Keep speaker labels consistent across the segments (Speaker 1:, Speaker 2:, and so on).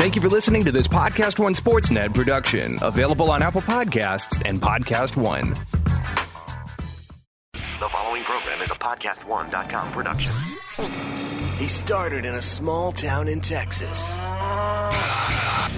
Speaker 1: Thank you for listening to this PodcastOne Sportsnet production, available on Apple Podcasts and PodcastOne.
Speaker 2: The following program is a PodcastOne.com production.
Speaker 3: He started in a small town in Texas.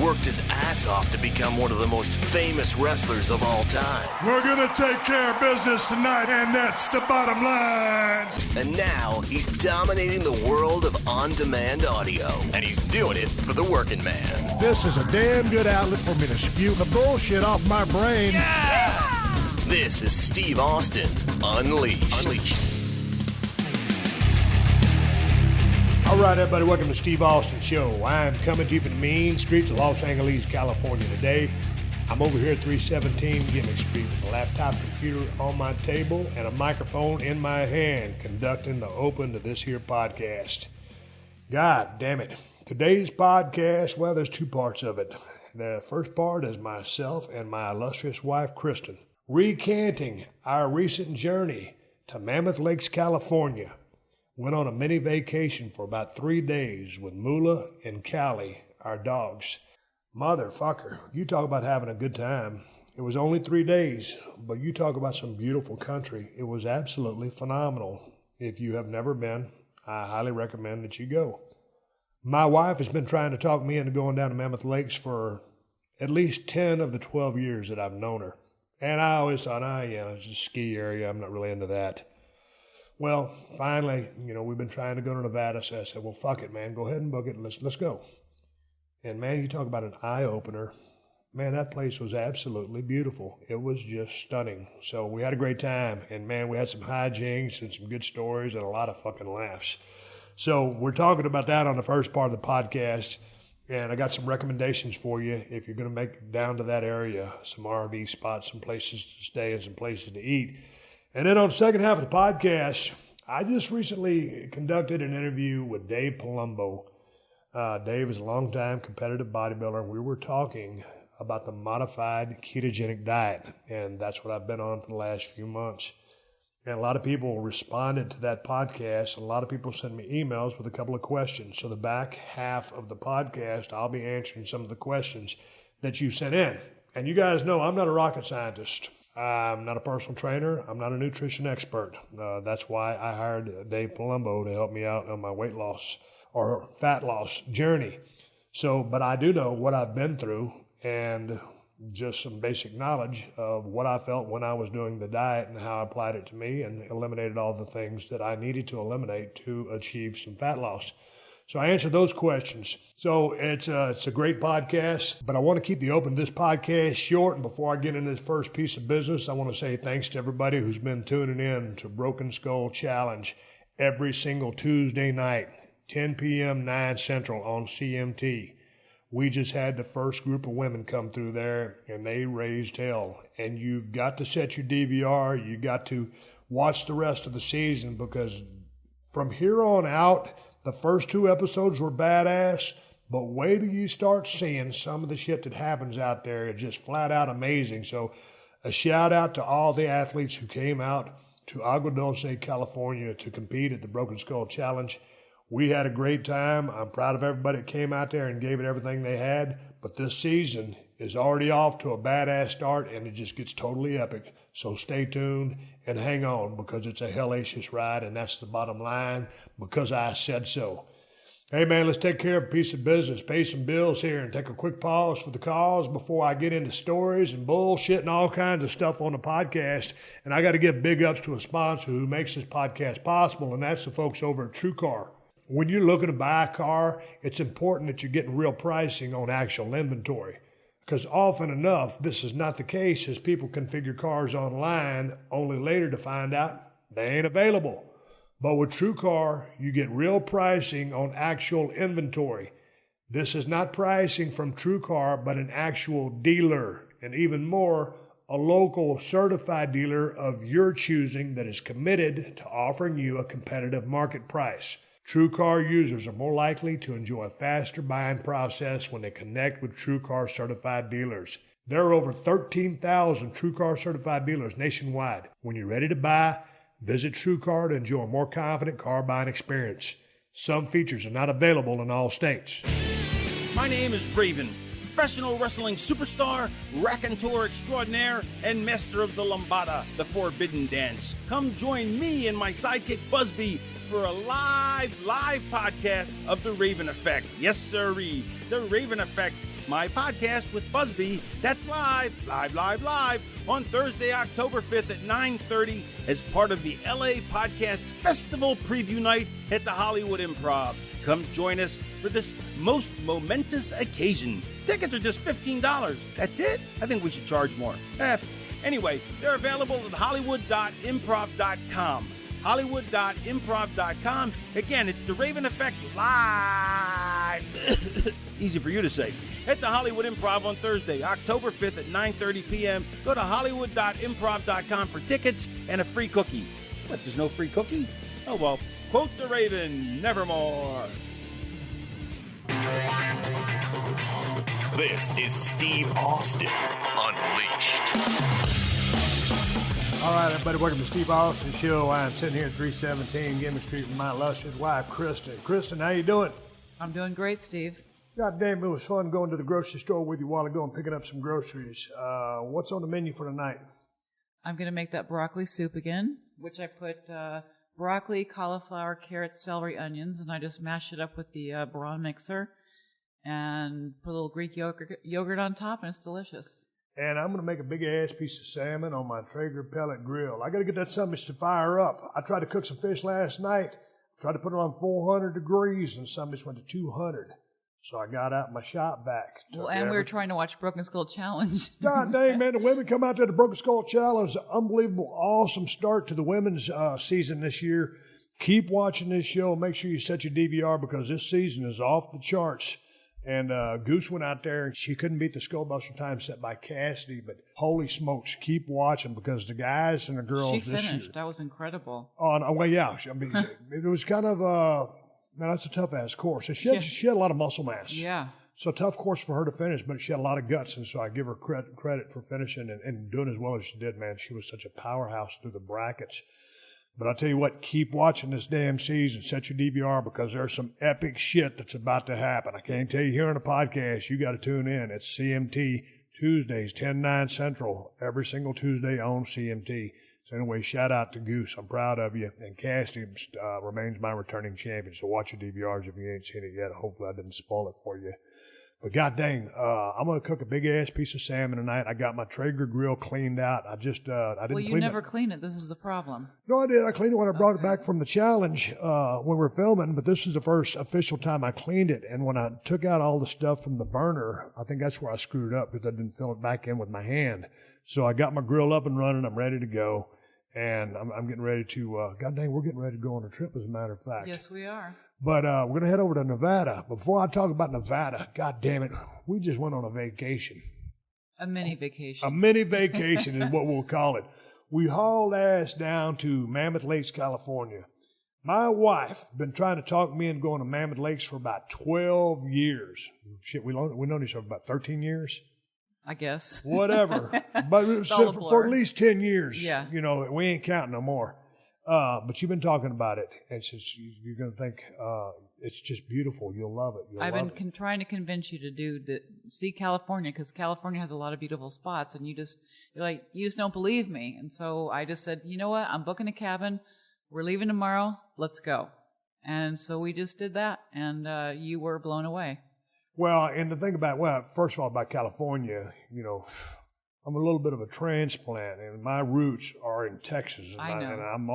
Speaker 3: Worked his ass off to become one of the most famous wrestlers of all time.
Speaker 4: We're going to take care of business tonight, and that's the bottom line.
Speaker 3: And now he's dominating the world of on-demand audio. And he's doing it for the working man.
Speaker 4: This is a damn good outlet for me to spew the bullshit off my brain.
Speaker 3: Yeah! This is Steve Austin, Unleashed.
Speaker 5: All right, everybody, welcome to Steve Austin Show. I'm coming to you from the mean streets of Los Angeles, California today. I'm over here at 317 Gimmick Street with a laptop computer on my table and a microphone in my hand, conducting the open to this here podcast. God damn it. Today's podcast, well, there's two parts of it. The first part is myself and my illustrious wife, Kristin, recanting our recent journey to Mammoth Lakes, California. Went on a mini vacation for about 3 days with Moolah and Callie, our dogs. Motherfucker, you talk about having a good time. It was only 3 days, but you talk about some beautiful country. It was absolutely phenomenal. If you have never been, I highly recommend that you go. My wife has been trying to talk me into going down to Mammoth Lakes for at least 10 of the 12 years that I've known her. And I always thought, it's a ski area. I'm not really into that. Well, finally, we've been trying to go to Nevada, so I said, well, fuck it, man. Go ahead and book it. Let's go. And, man, you talk about an eye-opener. Man, that place was absolutely beautiful. It was just stunning. So we had a great time. And, man, we had some hijinks and some good stories and a lot of fucking laughs. So we're talking about that on the first part of the podcast. And I got some recommendations for you if you're going to make it down to that area, some R&B spots, some places to stay and some places to eat. And then on the second half of the podcast, I just recently conducted an interview with Dave Palumbo. Dave is a longtime competitive bodybuilder, and we were talking about the modified ketogenic diet, and that's what I've been on for the last few months. And a lot of people responded to that podcast, and a lot of people sent me emails with a couple of questions. So the back half of the podcast, I'll be answering some of the questions that you sent in. And you guys know I'm not a rocket scientist. I'm not a personal trainer. I'm not a nutrition expert. That's why I hired Dave Palumbo to help me out on my weight loss or fat loss journey. But I do know what I've been through and just some basic knowledge of what I felt when I was doing the diet and how I applied it to me and eliminated all the things that I needed to eliminate to achieve some fat loss. So I answered those questions. So it's a great podcast, but I want to keep the open this podcast short. And before I get into this first piece of business, I want to say thanks to everybody who's been tuning in to Broken Skull Challenge every single Tuesday night, 10 p.m., 9 Central on CMT. We just had the first group of women come through there, and they raised hell. And you've got to set your DVR. You got to watch the rest of the season, because from here on out, the first 2 episodes were badass, but wait till you start seeing some of the shit that happens out there. It's just flat out amazing. So a shout out to all the athletes who came out to Agua Dulce, California to compete at the Broken Skull Challenge. We had a great time. I'm proud of everybody that came out there and gave it everything they had. But this season is already off to a badass start, and it just gets totally epic. So stay tuned and hang on, because it's a hellacious ride, and that's the bottom line, because I said so. Hey, man, let's take care of a piece of business, pay some bills here, and take a quick pause for the cause before I get into stories and bullshit and all kinds of stuff on the podcast. And I got to give big ups to a sponsor who makes this podcast possible, and that's the folks over at TrueCar. When you're looking to buy a car, it's important that you're getting real pricing on actual inventory, because often enough, this is not the case, as people configure cars online only later to find out they ain't available. But with TrueCar, you get real pricing on actual inventory. This is not pricing from TrueCar, but an actual dealer, and even more, a local certified dealer of your choosing that is committed to offering you a competitive market price. TrueCar users are more likely to enjoy a faster buying process when they connect with TrueCar certified dealers. There are over 13,000 TrueCar certified dealers nationwide. When you're ready to buy, visit TrueCar to enjoy a more confident car buying experience. Some features are not available in all states.
Speaker 6: My name is Raven, professional wrestling superstar, raconteur extraordinaire, and master of the lambada, the forbidden dance. Come join me and my sidekick Busby for a live podcast of The Raven Effect. Yes, sirree, The Raven Effect, my podcast with Busby. That's live on Thursday, October 5th at 9:30 as part of the LA Podcast Festival Preview Night at the Hollywood Improv. Come join us for this most momentous occasion. Tickets are just $15. That's it? I think we should charge more. Anyway, they're available at hollywood.improv.com. hollywood.improv.com. Again, it's The Raven Effect live. Easy for you to say. At the Hollywood Improv on Thursday, October 5th at 9:30 p.m. Go to hollywood.improv.com for tickets and a free cookie. What, there's no free cookie? Oh, well, quote the Raven, nevermore.
Speaker 2: This is Steve Austin Unleashed.
Speaker 5: All right, everybody, welcome to Steve Austin Show. I'm sitting here at 317 Gimmick Street with my illustrious wife, Kristin. Kristin, how you doing?
Speaker 7: I'm doing great, Steve.
Speaker 5: God damn, it was fun going to the grocery store with you a while ago and picking up some groceries. What's on the menu for tonight?
Speaker 7: I'm going to make that broccoli soup again, which I put broccoli, cauliflower, carrots, celery, onions, and I just mash it up with the Braun mixer and put a little Greek yogurt on top, and it's delicious. And
Speaker 5: I'm going to make a big-ass piece of salmon on my Traeger pellet grill. I got to get that something to fire up. I tried to cook some fish last night. Tried to put it on 400 degrees, and some went to 200. So I got out my shop vac.
Speaker 7: Well, and we were trying to watch Broken Skull Challenge.
Speaker 5: God dang, man, the women come out there to Broken Skull Challenge. Unbelievable, awesome start to the women's season this year. Keep watching this show. Make sure you set your DVR because this season is off the charts. And Goose went out there, and she couldn't beat the Skullbuster time set by Cassidy, but holy smokes, keep watching because the guys and the girls
Speaker 7: this
Speaker 5: year.
Speaker 7: She finished. That was incredible.
Speaker 5: Oh, no, well, yeah. I mean, it was kind of, man, that's a tough-ass course. And she had a lot of muscle mass.
Speaker 7: Yeah.
Speaker 5: So tough course for her to finish, but she had a lot of guts, and so I give her credit for finishing and doing as well as she did, man. She was such a powerhouse through the brackets. But I'll tell you what, keep watching this damn season. Set your DVR because there's some epic shit that's about to happen. I can't tell you here on the podcast. You got to tune in. It's CMT Tuesdays, 10/9 Central, every single Tuesday on CMT. So anyway, shout out to Goose. I'm proud of you. And Cassidy remains my returning champion. So watch your DVRs if you ain't seen it yet. Hopefully I didn't spoil it for you. But god dang, I'm going to cook a big-ass piece of salmon tonight. I got my Traeger grill cleaned out. I didn't clean it.
Speaker 7: Well, you never clean it. This is the problem.
Speaker 5: No, I did. I cleaned it when I brought it back from the challenge when we were filming. But this is the first official time I cleaned it. And when I took out all the stuff from the burner, I think that's where I screwed up because I didn't fill it back in with my hand. So I got my grill up and running. I'm ready to go. And I'm getting ready to, god dang, we're getting ready to go on a trip, as a matter of fact.
Speaker 7: Yes, we are.
Speaker 5: But we're going to head over to Nevada. Before I talk about Nevada, god damn it, we just went on a vacation.
Speaker 7: A mini vacation.
Speaker 5: A mini vacation is what we'll call it. We hauled ass down to Mammoth Lakes, California. My wife been trying to talk me into going to Mammoth Lakes for about 12 years. Shit, we've known each other about 13 years.
Speaker 7: I guess.
Speaker 5: Whatever. But for at least 10 years.
Speaker 7: Yeah.
Speaker 5: You know, we ain't counting no more. But you've been talking about it. And it's just, you're going to think it's just beautiful. You'll love it.
Speaker 7: I've been trying to convince you to see California because California has a lot of beautiful spots. And you just don't believe me. And so I just said, you know what? I'm booking a cabin. We're leaving tomorrow. Let's go. And so we just did that. And you were blown away. Well,
Speaker 5: and the thing about, first of all, about California, you know, I'm a little bit of a transplant, and my roots are in Texas. And
Speaker 7: I know.
Speaker 5: And I'm,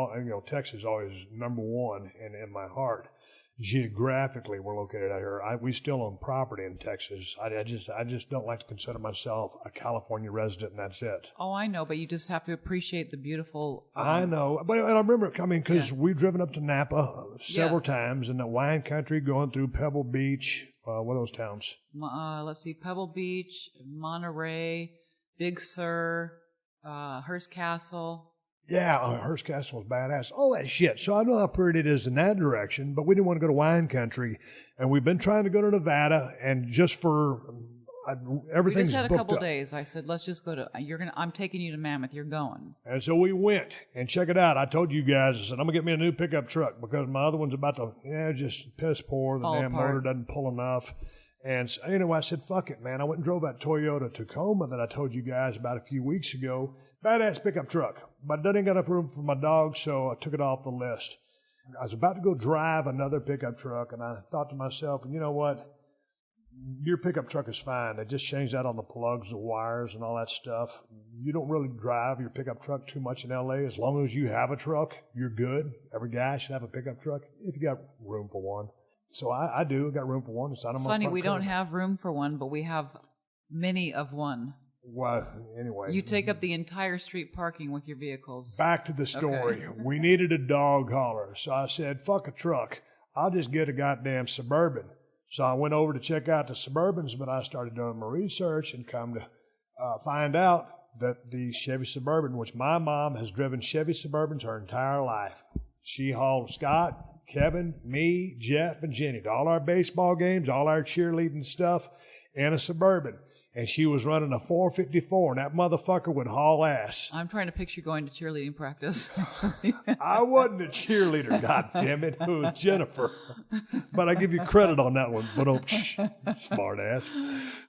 Speaker 5: Texas is always number one in my heart. Geographically, we're located out here. We still own property in Texas. I just don't like to consider myself a California resident, and that's it.
Speaker 7: Oh, I know, but you just have to appreciate the beautiful.
Speaker 5: I know, but I remember coming because we've driven up to Napa several times in the wine country, going through Pebble Beach. What are those towns?
Speaker 7: Let's see, Pebble Beach, Monterey, Big Sur, Hearst Castle.
Speaker 5: Yeah, Hearst Castle was badass. All that shit. So I know how pretty it is in that direction, but we didn't want to go to wine country. And we've been trying to go to Nevada, and just for everything's
Speaker 7: we just had a
Speaker 5: booked
Speaker 7: couple
Speaker 5: up.
Speaker 7: days. I said, let's just go to, I'm taking you to Mammoth. You're going.
Speaker 5: And so we went, and check it out. I told you guys, I said, I'm going to get me a new pickup truck because my other one's about to, just piss poor. The
Speaker 7: Fall
Speaker 5: damn
Speaker 7: apart.
Speaker 5: motor doesn't pull enough. And so, anyway, I said, fuck it, man. I went and drove that Toyota Tacoma that I told you guys about a few weeks ago. Badass pickup truck. But I didn't got enough room for my dog, so I took it off the list. I was about to go drive another pickup truck, and I thought to myself, you know what? Your pickup truck is fine. They just changed that on the plugs, the wires, and all that stuff. You don't really drive your pickup truck too much in L.A. As long as you have a truck, you're good. Every guy should have a pickup truck if you got room for one. So I do. I got room for one. It's on my
Speaker 7: Funny,
Speaker 5: front
Speaker 7: we don't
Speaker 5: curb.
Speaker 7: have room for one, but we have many of one.
Speaker 5: Well, anyway.
Speaker 7: You take up the entire street parking with your vehicles.
Speaker 5: Back to the story.
Speaker 7: Okay.
Speaker 5: We needed a dog hauler. So I said, fuck a truck. I'll just get a goddamn Suburban. So I went over to check out the Suburbans, but I started doing my research and come to find out that the Chevy Suburban, which my mom has driven Chevy Suburbans her entire life. She hauled Scott, Kevin, me, Jeff, and Jenny to all our baseball games, all our cheerleading stuff in a Suburban. And she was running a 454, and that motherfucker would haul ass.
Speaker 7: I'm trying to picture going to cheerleading practice.
Speaker 5: I wasn't a cheerleader, goddammit. It was Jennifer. But I give you credit on that one. But smart ass.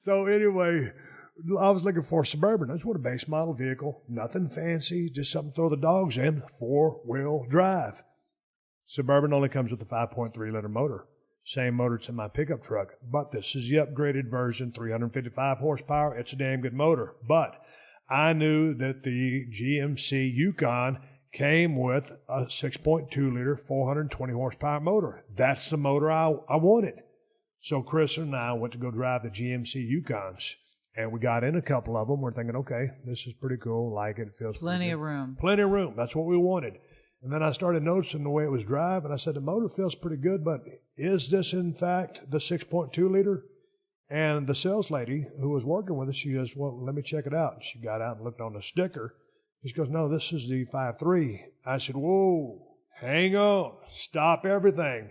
Speaker 5: So anyway, I was looking for a Suburban. I just want a base model vehicle. Nothing fancy. Just something to throw the dogs in. 4-wheel drive. Suburban only comes with a 5.3-liter motor. Same motor that's in my pickup truck. But this is the upgraded version, 355 horsepower. It's a damn good motor. But I knew that the GMC Yukon came with a 6.2-liter, 420 horsepower motor. That's the motor I wanted. So Kristin and I went to go drive the GMC Yukons. And we got in a couple of them. We're thinking, okay, this is pretty cool. Like it. It feels
Speaker 7: Plenty of room.
Speaker 5: Plenty of room. That's what we wanted. And then I started noticing the way it was driving. I said, the motor feels pretty good, but is this, in fact, the 6.2-liter? And the sales lady who was working with us, she goes, well, let me check it out. And she got out and looked on the sticker. She goes, no, this is the 5.3. I said, whoa, hang on. Stop everything.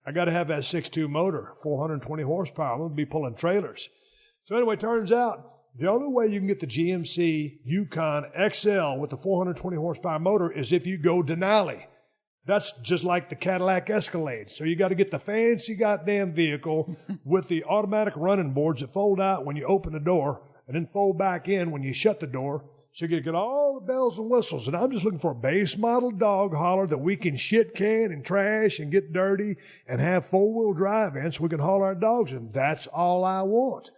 Speaker 5: I got to have that 6.2 motor, 420 horsepower. I'm going to be pulling trailers. So anyway, turns out, the only way you can get the GMC Yukon XL with the 420 horsepower motor is if you go Denali. That's just like the Cadillac Escalade. So you got to get the fancy goddamn vehicle with the automatic running boards that fold out when you open the door and then fold back in when you shut the door. So you get all the bells and whistles. And I'm just looking for a base model dog hauler that we can shit can and trash and get dirty and have 4-wheel drive in so we can haul our dogs in. That's all I want.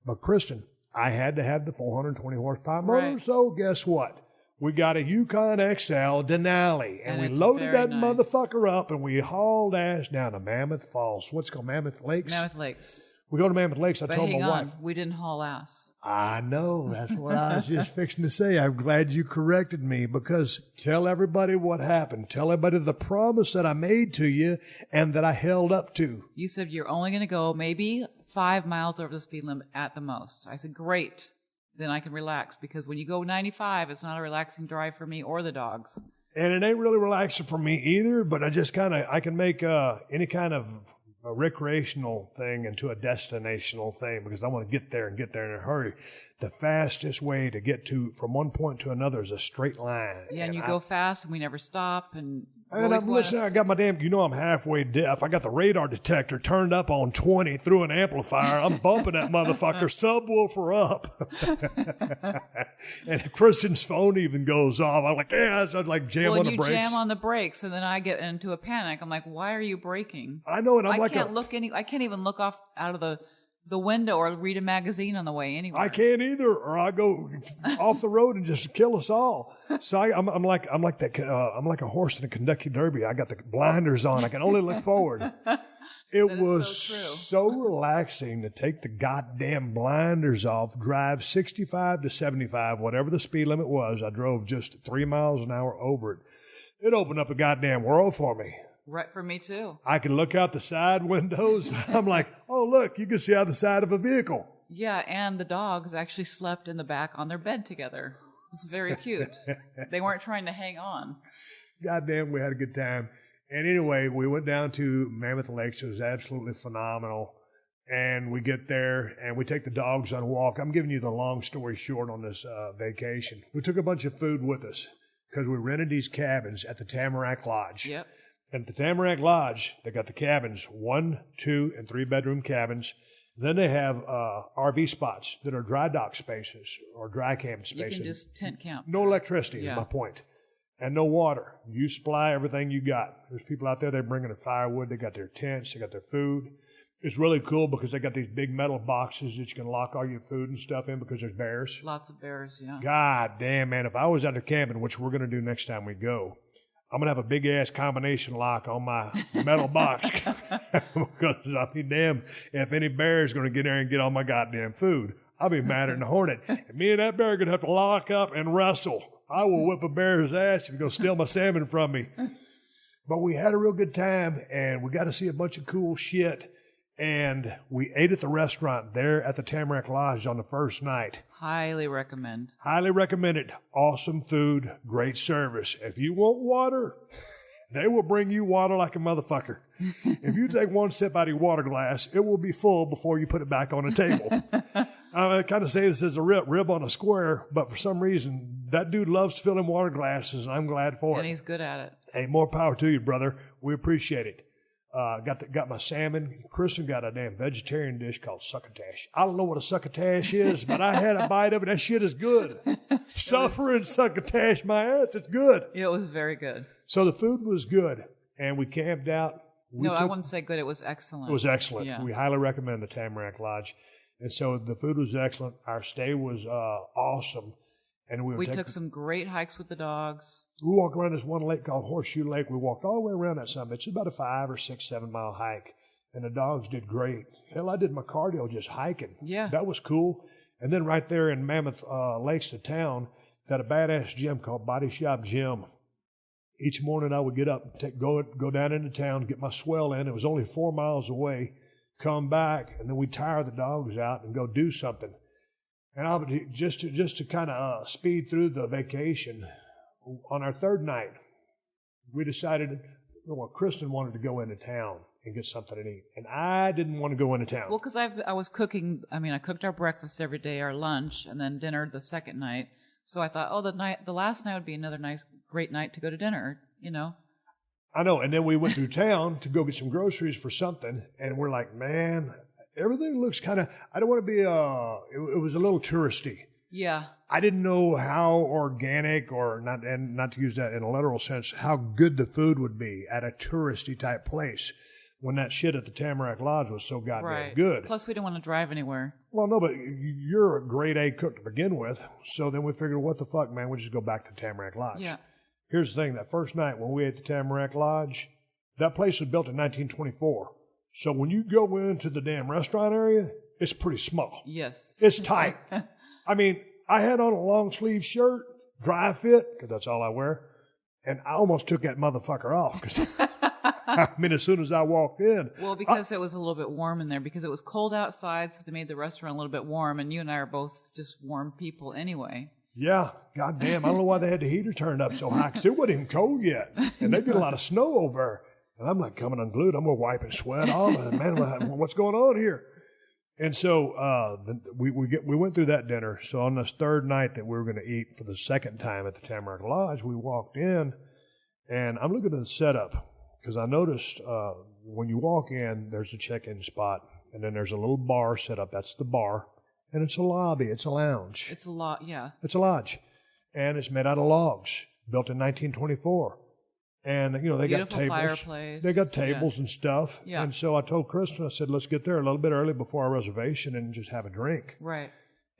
Speaker 5: But Kristin, I had to have the 420 horsepower motor,
Speaker 7: Right.
Speaker 5: so guess what? We got a Yukon XL Denali, and we
Speaker 7: it's
Speaker 5: loaded
Speaker 7: very
Speaker 5: that
Speaker 7: nice.
Speaker 5: motherfucker up, and we hauled ass down to Mammoth Falls. What's it called, Mammoth Lakes?
Speaker 7: Mammoth Lakes.
Speaker 5: We go to Mammoth Lakes. I
Speaker 7: But
Speaker 5: told
Speaker 7: hang
Speaker 5: my
Speaker 7: on,
Speaker 5: wife.
Speaker 7: we didn't haul ass.
Speaker 5: I know. That's what I was just fixing to say. I'm glad you corrected me, because tell everybody what happened. Tell everybody the promise that I made to you and that I held up to.
Speaker 7: You said you're only going to go maybe 5 miles over the speed limit at the most. I said, great. Then I can relax, because when you go 95, it's not a relaxing drive for me or the dogs.
Speaker 5: And it ain't really relaxing for me either, but I can make any kind of a recreational thing into a destinational thing, because I want to get there in a hurry. The fastest way to get from one point to another is a straight line.
Speaker 7: Yeah, and you go fast, and we never stop, and
Speaker 5: And
Speaker 7: always
Speaker 5: I'm
Speaker 7: want
Speaker 5: listening.
Speaker 7: us-
Speaker 5: I got my damn, I'm halfway deaf. I got the radar detector turned up on 20 through an amplifier. I'm bumping that motherfucker, subwoofer up. And Kristin's phone even goes off. I'm like, yeah, I was like jam
Speaker 7: Well,
Speaker 5: on
Speaker 7: and
Speaker 5: the
Speaker 7: you
Speaker 5: brakes.
Speaker 7: jam on the brakes, and then I get into a panic. I'm like, why are you braking?
Speaker 5: I know, and I'm
Speaker 7: I
Speaker 5: like,
Speaker 7: I can't even look off out of the window or read a magazine on the way anywhere.
Speaker 5: I can't either, or I go off the road and just kill us all. So I'm like a horse in a Kentucky Derby. I got the blinders on. I can only look forward. It
Speaker 7: That is
Speaker 5: was
Speaker 7: so true.
Speaker 5: so relaxing to take the goddamn blinders off, drive 65 to 75, whatever the speed limit was. I drove just 3 miles an hour over it. It opened up a goddamn world for me.
Speaker 7: Right, for me too.
Speaker 5: I can look out the side windows. I'm like, oh, look, you can see out the side of a vehicle.
Speaker 7: Yeah, and the dogs actually slept in the back on their bed together. It's very cute. They weren't trying to hang on.
Speaker 5: Goddamn, we had a good time. And anyway, we went down to Mammoth Lakes. It was absolutely phenomenal. And we get there, and we take the dogs on a walk. I'm giving you the long story short on this vacation. We took a bunch of food with us because we rented these cabins at the Tamarack Lodge.
Speaker 7: Yep.
Speaker 5: And at the Tamarack Lodge, they got the cabins, 1, 2, and 3 bedroom cabins. Then they have RV spots that are dry dock spaces or dry camp spaces.
Speaker 7: You can just tent camp.
Speaker 5: No electricity is my point. And no water. You supply everything you got. There's people out there, they're bringing their firewood. They got their tents. They got their food. It's really cool because they got these big metal boxes that you can lock all your food and stuff in because there's bears.
Speaker 7: Lots of bears, yeah.
Speaker 5: God damn, man. If I was out there camping, which we're going to do next time we go, I'm going to have a big-ass combination lock on my metal box. Because I'll be damned if any bear is going to get there and get all my goddamn food. I'll be madder than a hornet. And me and that bear are going to have to lock up and wrestle. I will whip a bear's ass if you're going to steal my salmon from me. But we had a real good time, and we got to see a bunch of cool shit. And we ate at the restaurant there at the Tamarack Lodge on the first night.
Speaker 7: Highly recommend.
Speaker 5: Highly recommended. Awesome food, great service. If you want water, they will bring you water like a motherfucker. If you take one sip out of your water glass, it will be full before you put it back on the table. I kind of say this as a rib on a square, but for some reason, that dude loves filling water glasses, and I'm glad for it.
Speaker 7: And he's good at it.
Speaker 5: Hey, more power to you, brother. We appreciate it. Got my salmon. Kristin got a damn vegetarian dish called succotash. I don't know what a succotash is, but I had a bite of it. That shit is good. Suffering succotash, my ass. It's good.
Speaker 7: It was very good.
Speaker 5: So the food was good, and we camped out.
Speaker 7: I wouldn't say good. It was excellent.
Speaker 5: It was excellent.
Speaker 7: Yeah.
Speaker 5: We highly recommend the Tamarack Lodge. And so the food was excellent. Our stay was awesome. And we
Speaker 7: took some great hikes with the dogs.
Speaker 5: We walked around this one lake called Horseshoe Lake. We walked all the way around that summit. It's about a 5 or 6, 7 mile hike. And the dogs did great. Hell, I did my cardio just hiking. Yeah. That was cool. And then right there in Mammoth Lakes, the town, got a badass gym called Body Shop Gym. Each morning I would get up, go down into town, get my swell in. It was only 4 miles away. Come back, and then we'd tire the dogs out and go do something. And I would just to kind of speed through the vacation. On our third night, we decided, Kristin wanted to go into town and get something to eat, and I didn't want to go into town.
Speaker 7: Well, because I was cooking. I mean, I cooked our breakfast every day, our lunch, and then dinner the second night. So I thought, the last night would be another great night to go to dinner.
Speaker 5: I know, and then we went through town to go get some groceries for something, and we're like, man, everything looks kind of, I don't want to be, it was a little touristy.
Speaker 7: Yeah.
Speaker 5: I didn't know how organic or not to use that in a literal sense, how good the food would be at a touristy type place when that shit at the Tamarack Lodge was so goddamn good.
Speaker 7: Plus, we didn't want to drive anywhere.
Speaker 5: Well, no, but you're a grade A cook to begin with, so then we figured, what the fuck, man, we'll just go back to Tamarack Lodge.
Speaker 7: Yeah.
Speaker 5: Here's the thing, that first night when we ate at the Tamarack Lodge, that place was built in 1924. So when you go into the damn restaurant area, it's pretty small.
Speaker 7: Yes.
Speaker 5: It's tight. I mean, I had on a long sleeve shirt, dry fit, because that's all I wear, and I almost took that motherfucker off. Cause I mean, as soon as I walked in.
Speaker 7: Well, because it was a little bit warm in there, because it was cold outside, so they made the restaurant a little bit warm, and you and I are both just warm people anyway.
Speaker 5: Yeah, goddamn. I don't know why they had the heater turned up so high, because it wasn't even cold yet. And they get a lot of snow over there. And I'm like coming unglued. I'm going to wipe and sweat all. And man, what's going on here? And so we went through that dinner. So on this third night that we were going to eat for the second time at the Tamarack Lodge, we walked in, and I'm looking at the setup because I noticed when you walk in, there's a check-in spot, and then there's a little bar set up. That's the bar. And it's a lobby. It's a lounge.
Speaker 7: It's a lot, yeah.
Speaker 5: It's a lodge. And it's made out of logs, built in 1924. And, they
Speaker 7: Beautiful
Speaker 5: got tables.
Speaker 7: Fireplace.
Speaker 5: They got tables and stuff.
Speaker 7: Yeah.
Speaker 5: And so I told Kristin, I said, let's get there a little bit early before our reservation and just have a drink.
Speaker 7: Right.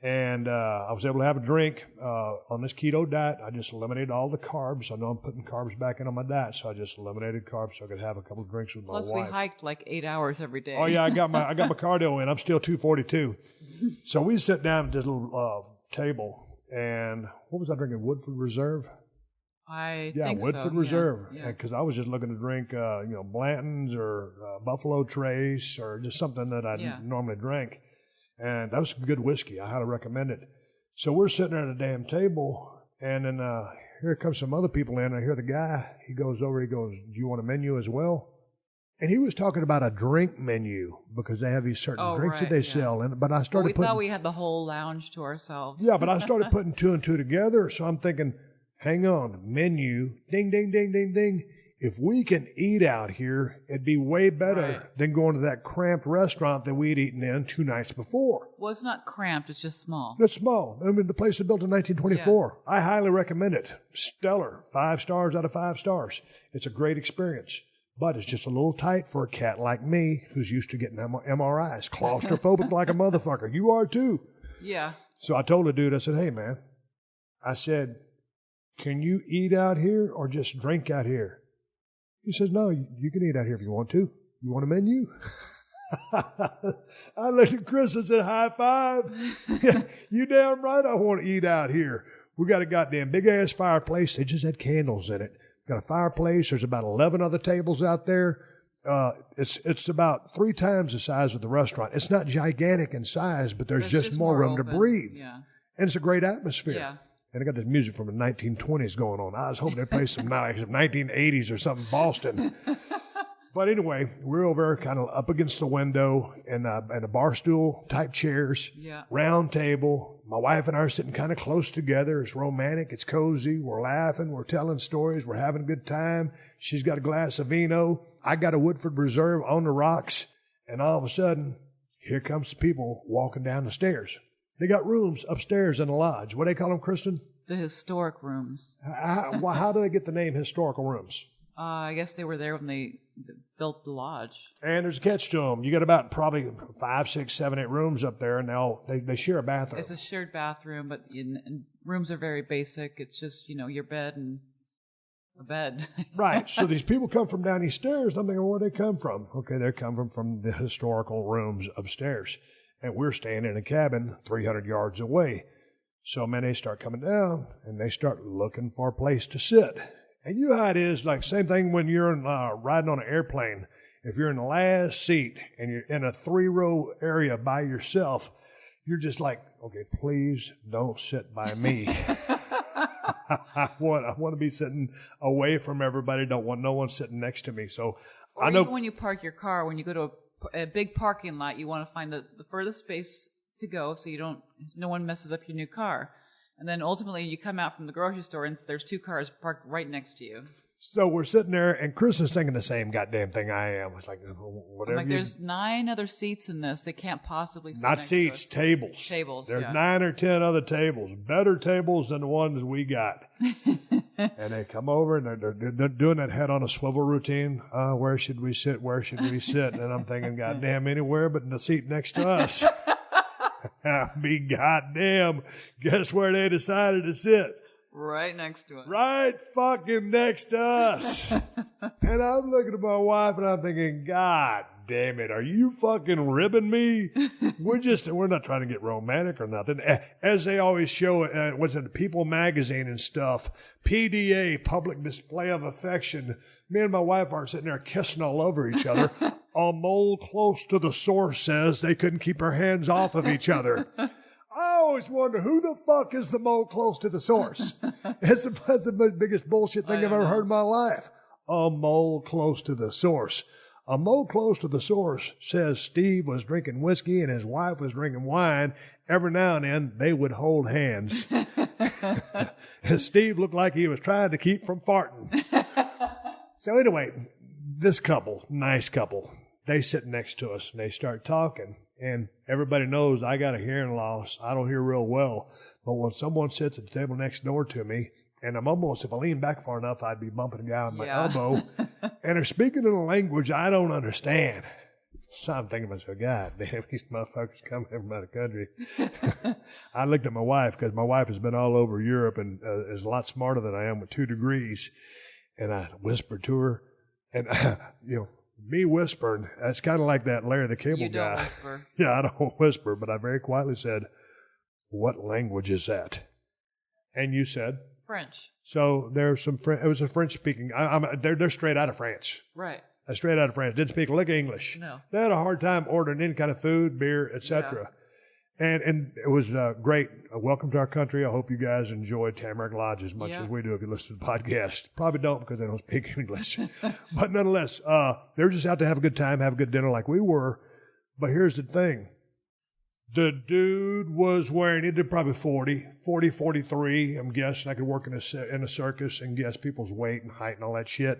Speaker 5: And I was able to have a drink on this keto diet. I just eliminated all the carbs. I know I'm putting carbs back in on my diet, so I just eliminated carbs so I could have a couple of drinks with my wife.
Speaker 7: Plus, we hiked like 8 hours every day.
Speaker 5: Oh yeah, I got my cardio in. I'm still 242. So we sit down at this little table, and what was I drinking? Woodford Reserve.
Speaker 7: I think so.
Speaker 5: Woodford Reserve.
Speaker 7: Yeah.
Speaker 5: Because I was just looking to drink, Blanton's or Buffalo Trace or just something that I normally drink. And that was good whiskey. I highly recommend it. So we're sitting there at a damn table, and then here comes some other people in. I hear the guy. He goes over. He goes, "Do you want a menu as well?" And he was talking about a drink menu because they have these certain drinks that they sell. But I started
Speaker 7: we thought we had the whole lounge to ourselves.
Speaker 5: Yeah, but I started putting two and two together. So I'm thinking, hang on, menu, ding, ding, ding, ding, ding. if we can eat out here, it'd be way better than going to that cramped restaurant that we'd eaten in 2 nights before.
Speaker 7: Well, it's not cramped. It's just small.
Speaker 5: It's small. I mean, the place was built in 1924. Yeah. I highly recommend it. Stellar. 5 stars out of 5 stars. It's a great experience. But it's just a little tight for a cat like me who's used to getting MRIs. Claustrophobic like a motherfucker. You are too.
Speaker 7: Yeah.
Speaker 5: So I told the dude, I said, hey, man, I said, can you eat out here or just drink out here? He says, no, you can eat out here if you want to. You want a menu? I looked at Chris and said, high five. You damn right I want to eat out here. We got a goddamn big-ass fireplace. They just had candles in it. Got a fireplace. There's about 11 other tables out there. It's about 3 times the size of the restaurant. It's not gigantic in size, but there's just more room to breathe. Yeah. And it's a great atmosphere. Yeah. And I got this music from the 1920s going on. I was hoping they'd play some 1980s or something, Boston. But anyway, we're over kind of up against the window and a bar stool type chairs, round table. My wife and I are sitting kind of close together. It's romantic. It's cozy. We're laughing. We're telling stories. We're having a good time. She's got a glass of vino. I got a Woodford Reserve on the rocks. And all of a sudden, here comes the people walking down the stairs. They got rooms upstairs in the lodge. What do they call them, Kristin?
Speaker 7: The historic rooms.
Speaker 5: How do they get the name historical rooms?
Speaker 7: I guess they were there when they built the lodge.
Speaker 5: And there's a catch to them. You got about probably 5, 6, 7, 8 rooms up there, and they share a bathroom.
Speaker 7: It's a shared bathroom, but rooms are very basic. It's just, your bed and a bed.
Speaker 5: Right. So these people come from down these stairs. I'm thinking, where do they come from? Okay, they come from the historical rooms upstairs. And we're staying in a cabin 300 yards away. So, man, they start coming down, and they start looking for a place to sit. And you know how it is, like same thing when you're riding on an airplane. If you're in the last seat and you're in a 3-row area by yourself, you're just like, okay, please don't sit by me. I want to be sitting away from everybody. Don't want no one sitting next to me. So
Speaker 7: or I know even when you park your car, when you go to a big parking lot, you want to find the furthest space to go so no one messes up your new car. And then ultimately you come out from the grocery store and there's 2 cars parked right next to you.
Speaker 5: So we're sitting there and Chris is thinking the same goddamn thing I am. It's like, whatever.
Speaker 7: I'm like, there's 9 other seats in this. They can't possibly sit
Speaker 5: Not
Speaker 7: next
Speaker 5: seats,
Speaker 7: to
Speaker 5: tables.
Speaker 7: Tables,
Speaker 5: There's 9 or 10 other tables. Better tables than the ones we got. And they come over and they're doing that head on a swivel routine. Where should we sit? Where should we sit? And I'm thinking, goddamn, anywhere but in the seat next to us. Be goddamn. Guess where they decided to sit?
Speaker 7: Right next to us.
Speaker 5: Right fucking next to us. And I'm looking at my wife and I'm thinking, God damn it, are you fucking ribbing me? We're not trying to get romantic or nothing. As they always show it, what's it, People magazine and stuff, PDA, public display of affection. Me and my wife are sitting there kissing all over each other. A mole close to the source says they couldn't keep their hands off of each other. I always wonder, who the fuck is the mole close to the source? That's the biggest bullshit thing I've ever heard in my life. A mole close to the source. A mole close to the source says Steve was drinking whiskey and his wife was drinking wine. Every now and then, they would hold hands. And Steve looked like he was trying to keep from farting. So anyway, this couple, nice couple, they sit next to us and they start talking. And everybody knows I got a hearing loss. I don't hear real well. But when someone sits at the table next door to me, and I'm almost, if I lean back far enough, I'd be bumping a guy on my elbow. And they're speaking in a language I don't understand. So I'm thinking to myself, God damn, these motherfuckers coming from out of the country. I looked at my wife, because my wife has been all over Europe and is a lot smarter than I am with 2 degrees. And I whispered to her. And, me whispering, that's kind of like that Larry the Cable Guy.
Speaker 7: You don't whisper.
Speaker 5: Yeah, I don't whisper, but I very quietly said, what language is that? And you said?
Speaker 7: French.
Speaker 5: So there's some it was a French speaking. They're straight out of France.
Speaker 7: Right.
Speaker 5: Straight out of France. Didn't speak a lick of English.
Speaker 7: No.
Speaker 5: They had a hard time ordering any kind of food, beer, etc. Yeah. And it was great. Welcome to our country. I hope you guys enjoy Tamarack Lodge as much as we do if you listen to the podcast. Probably don't because they don't speak English. But nonetheless, they're just out to have a good time, have a good dinner like we were. But here's the thing. The dude was wearing, he did probably 40, 43. I'm guessing I could work in a circus and guess people's weight and height and all that shit.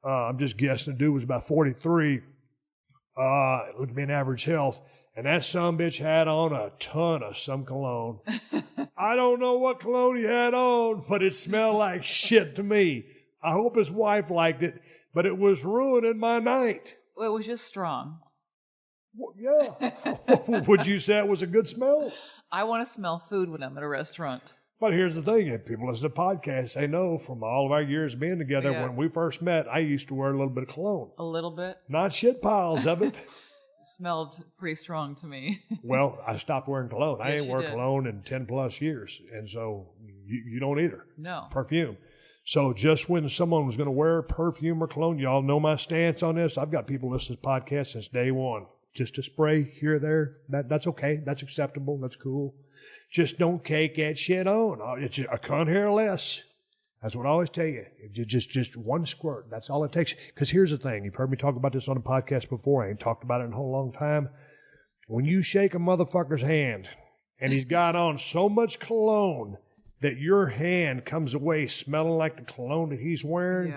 Speaker 5: I'm just guessing the dude was about 43. It looked to be an average health. And that sumbitch had on a ton of some cologne. I don't know what cologne he had on, but it smelled like shit to me. I hope his wife liked it, but it was ruining my night.
Speaker 7: Well, it was just strong.
Speaker 5: Well, yeah. Would you say it was a good smell?
Speaker 7: I want to smell food when I'm at a restaurant.
Speaker 5: But here's the thing. If people listen to podcasts, they know from all of our years being together, when we first met, I used to wear a little bit of cologne.
Speaker 7: A little bit?
Speaker 5: Not shit piles of it.
Speaker 7: Smelled pretty strong to me.
Speaker 5: Well, I stopped wearing cologne.
Speaker 7: Yes,
Speaker 5: I ain't worn cologne in 10 plus years. And so you don't either.
Speaker 7: No.
Speaker 5: Perfume. So just when someone was going to wear perfume or cologne, y'all know my stance on this. I've got people listening to this podcast since day one. Just a spray here or there, that's okay. That's acceptable. That's cool. Just don't cake that shit on. It's a cunt hair less. That's what I always tell you. Just one squirt. That's all it takes. Because here's the thing. You've heard me talk about this on the podcast before. I ain't talked about it in a whole long time. When you shake a motherfucker's hand and he's got on so much cologne that your hand comes away smelling like the cologne that he's wearing,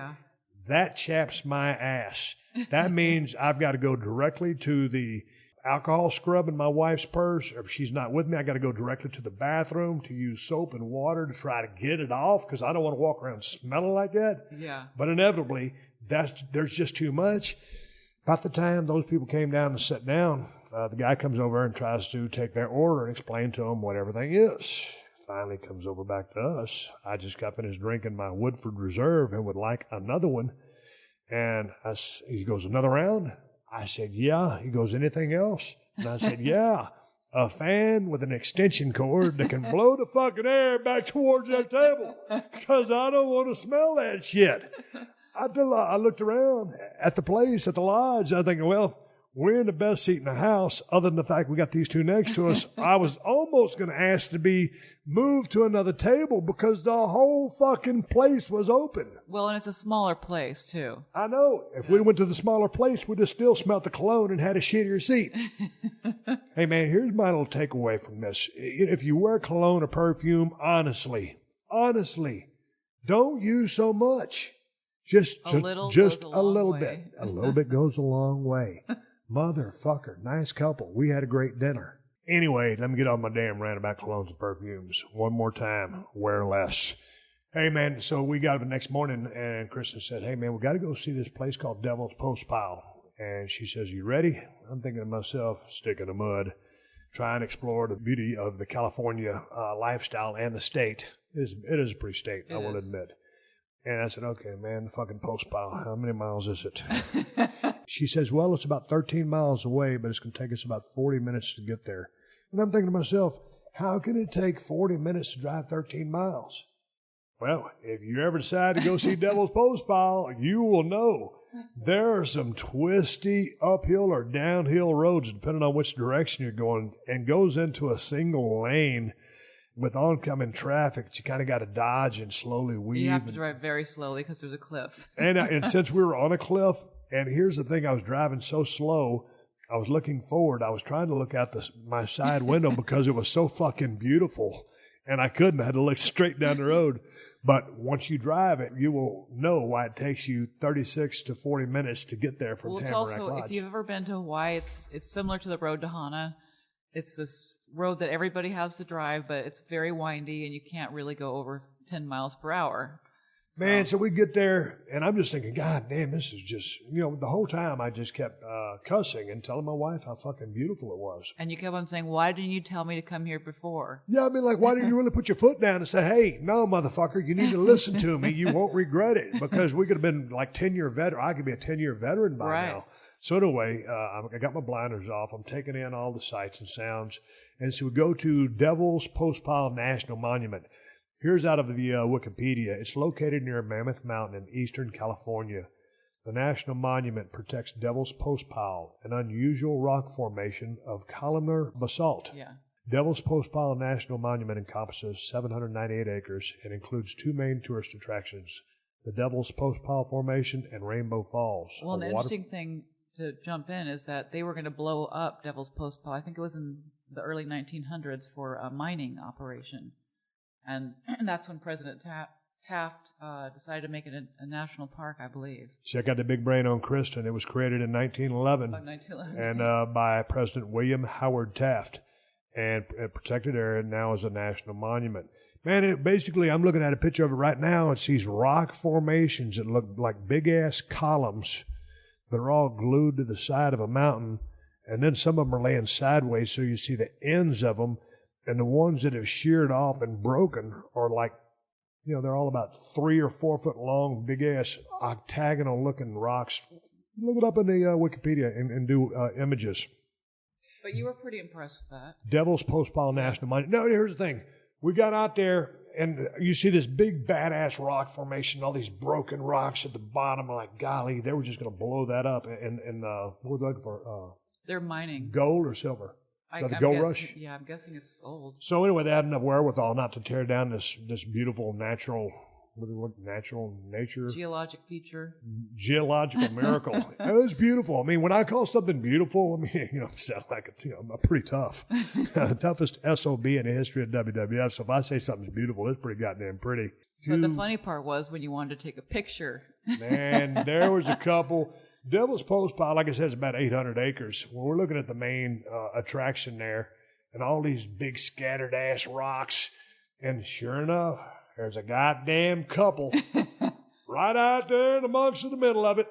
Speaker 5: that chaps my ass. That means I've got to go directly to the alcohol scrub in my wife's purse. Or if she's not with me, I got to go directly to the bathroom to use soap and water to try to get it off because I don't want to walk around smelling like that.
Speaker 7: Yeah.
Speaker 5: But inevitably, there's just too much. About the time those people came down to sit down, the guy comes over and tries to take their order and explain to them what everything is. Finally comes over back to us. I just got finished drinking my Woodford Reserve and would like another one. And he goes, another round? I said, yeah. He goes, anything else? And I said, yeah. A fan with an extension cord that can blow the fucking air back towards that table because I don't want to smell that shit. I looked around at the place, at the lodge. I thinking, well, we're in the best seat in the house other than the fact we got these two next to us. I was almost going to ask to be moved to another table because the whole fucking place was open.
Speaker 7: Well, and it's a smaller place, too.
Speaker 5: I know. If we went to the smaller place, we'd have still smelt the cologne and had a shittier seat. Hey, man, here's my little takeaway from this. If you wear cologne or perfume, honestly, don't use so much. Just a little bit. A little bit goes a long way. Motherfucker, nice couple. We had a great dinner. Anyway, let me get on my damn rant about colognes and perfumes. One more time, wear less. Hey, man, so we got up the next morning, and Kristin said, hey, man, we got to go see this place called Devil's Post Pile. And she says, you ready? I'm thinking to myself, stick in the mud, try and explore the beauty of the California lifestyle and the state. It is a pretty state, I will admit. And I said, okay, man, the fucking Post Pile, how many miles is it? She says, well, it's about 13 miles away, but it's going to take us about 40 minutes to get there. And I'm thinking to myself, how can it take 40 minutes to drive 13 miles? Well, if you ever decide to go see Devil's Post Pile, you will know there are some twisty uphill or downhill roads, depending on which direction you're going, and goes into a single lane with oncoming traffic. You kind of got to dodge and slowly weave.
Speaker 7: You have to drive very slowly because there's a cliff.
Speaker 5: And since we were on a cliff, and here's the thing, I was driving so slow, I was looking forward. I was trying to look out my side window because it was so fucking beautiful, and I couldn't. I had to look straight down the road. But once you drive it, you will know why it takes you 36 to 40 minutes to get there from Tamarack Lodge.
Speaker 7: It's also, if you've ever been to Hawaii, it's similar to the road to Hana. It's this road that everybody has to drive, but it's very windy, and you can't really go over 10 miles per hour.
Speaker 5: Man, so we get there, and I'm just thinking, God damn, this is just, the whole time I just kept cussing and telling my wife how fucking beautiful it was.
Speaker 7: And you kept on saying, why didn't you tell me to come here before?
Speaker 5: Yeah, I mean, like, why didn't you really put your foot down and say, hey, no, motherfucker, you need to listen to me. You won't regret it. Because we could have been like 10-year veteran. I could be a 10-year veteran by now. So anyway, I got my blinders off. I'm taking in all the sights and sounds. And so we go to Devil's Post Pile National Monument. Here's out of the Wikipedia. It's located near Mammoth Mountain in eastern California. The National Monument protects Devil's Post Pile, an unusual rock formation of columnar basalt.
Speaker 7: Yeah.
Speaker 5: Devil's Post Pile National Monument encompasses 798 acres and includes two main tourist attractions, the Devil's Post Pile Formation and Rainbow Falls.
Speaker 7: Well, the interesting thing to jump in is that they were going to blow up Devil's Post Pile. I think it was in the early 1900s for a mining operation. And that's when President Taft decided to make it a national park, I believe.
Speaker 5: Check out the big brain on Kristin. It was created in 1911,
Speaker 7: 1911.
Speaker 5: and by President William Howard Taft, and a protected area now is a national monument. Man, basically, I'm looking at a picture of it right now. It's these rock formations that look like big-ass columns that are all glued to the side of a mountain, and then some of them are laying sideways, so you see the ends of them, and the ones that have sheared off and broken are like, they're all about 3 or 4 foot long, big-ass octagonal-looking rocks. Look it up in the Wikipedia and do images.
Speaker 7: But you were pretty impressed with that.
Speaker 5: Devil's Postpile National Monument. No, here's the thing. We got out there, and you see this big, badass rock formation, all these broken rocks at the bottom. I'm like, golly, they were just going to blow that up. And what were they looking for?
Speaker 7: They're mining.
Speaker 5: Gold or silver? The gold rush?
Speaker 7: Yeah, I'm guessing it's gold.
Speaker 5: So anyway, they had enough wherewithal not to tear down this beautiful natural nature.
Speaker 7: Geologic feature.
Speaker 5: Geological miracle. It was beautiful. I mean, when I call something beautiful, I mean, it sounds like I'm pretty tough. Toughest SOB in the history of WWF. So if I say something's beautiful, it's pretty goddamn pretty.
Speaker 7: But the funny part was when you wanted to take a picture.
Speaker 5: Man, there was a couple. Devil's Postpile, like I said, is about 800 acres. Well, we're looking at the main attraction there, and all these big scattered ass rocks. And sure enough, there's a goddamn couple right out there in amongst the middle of it.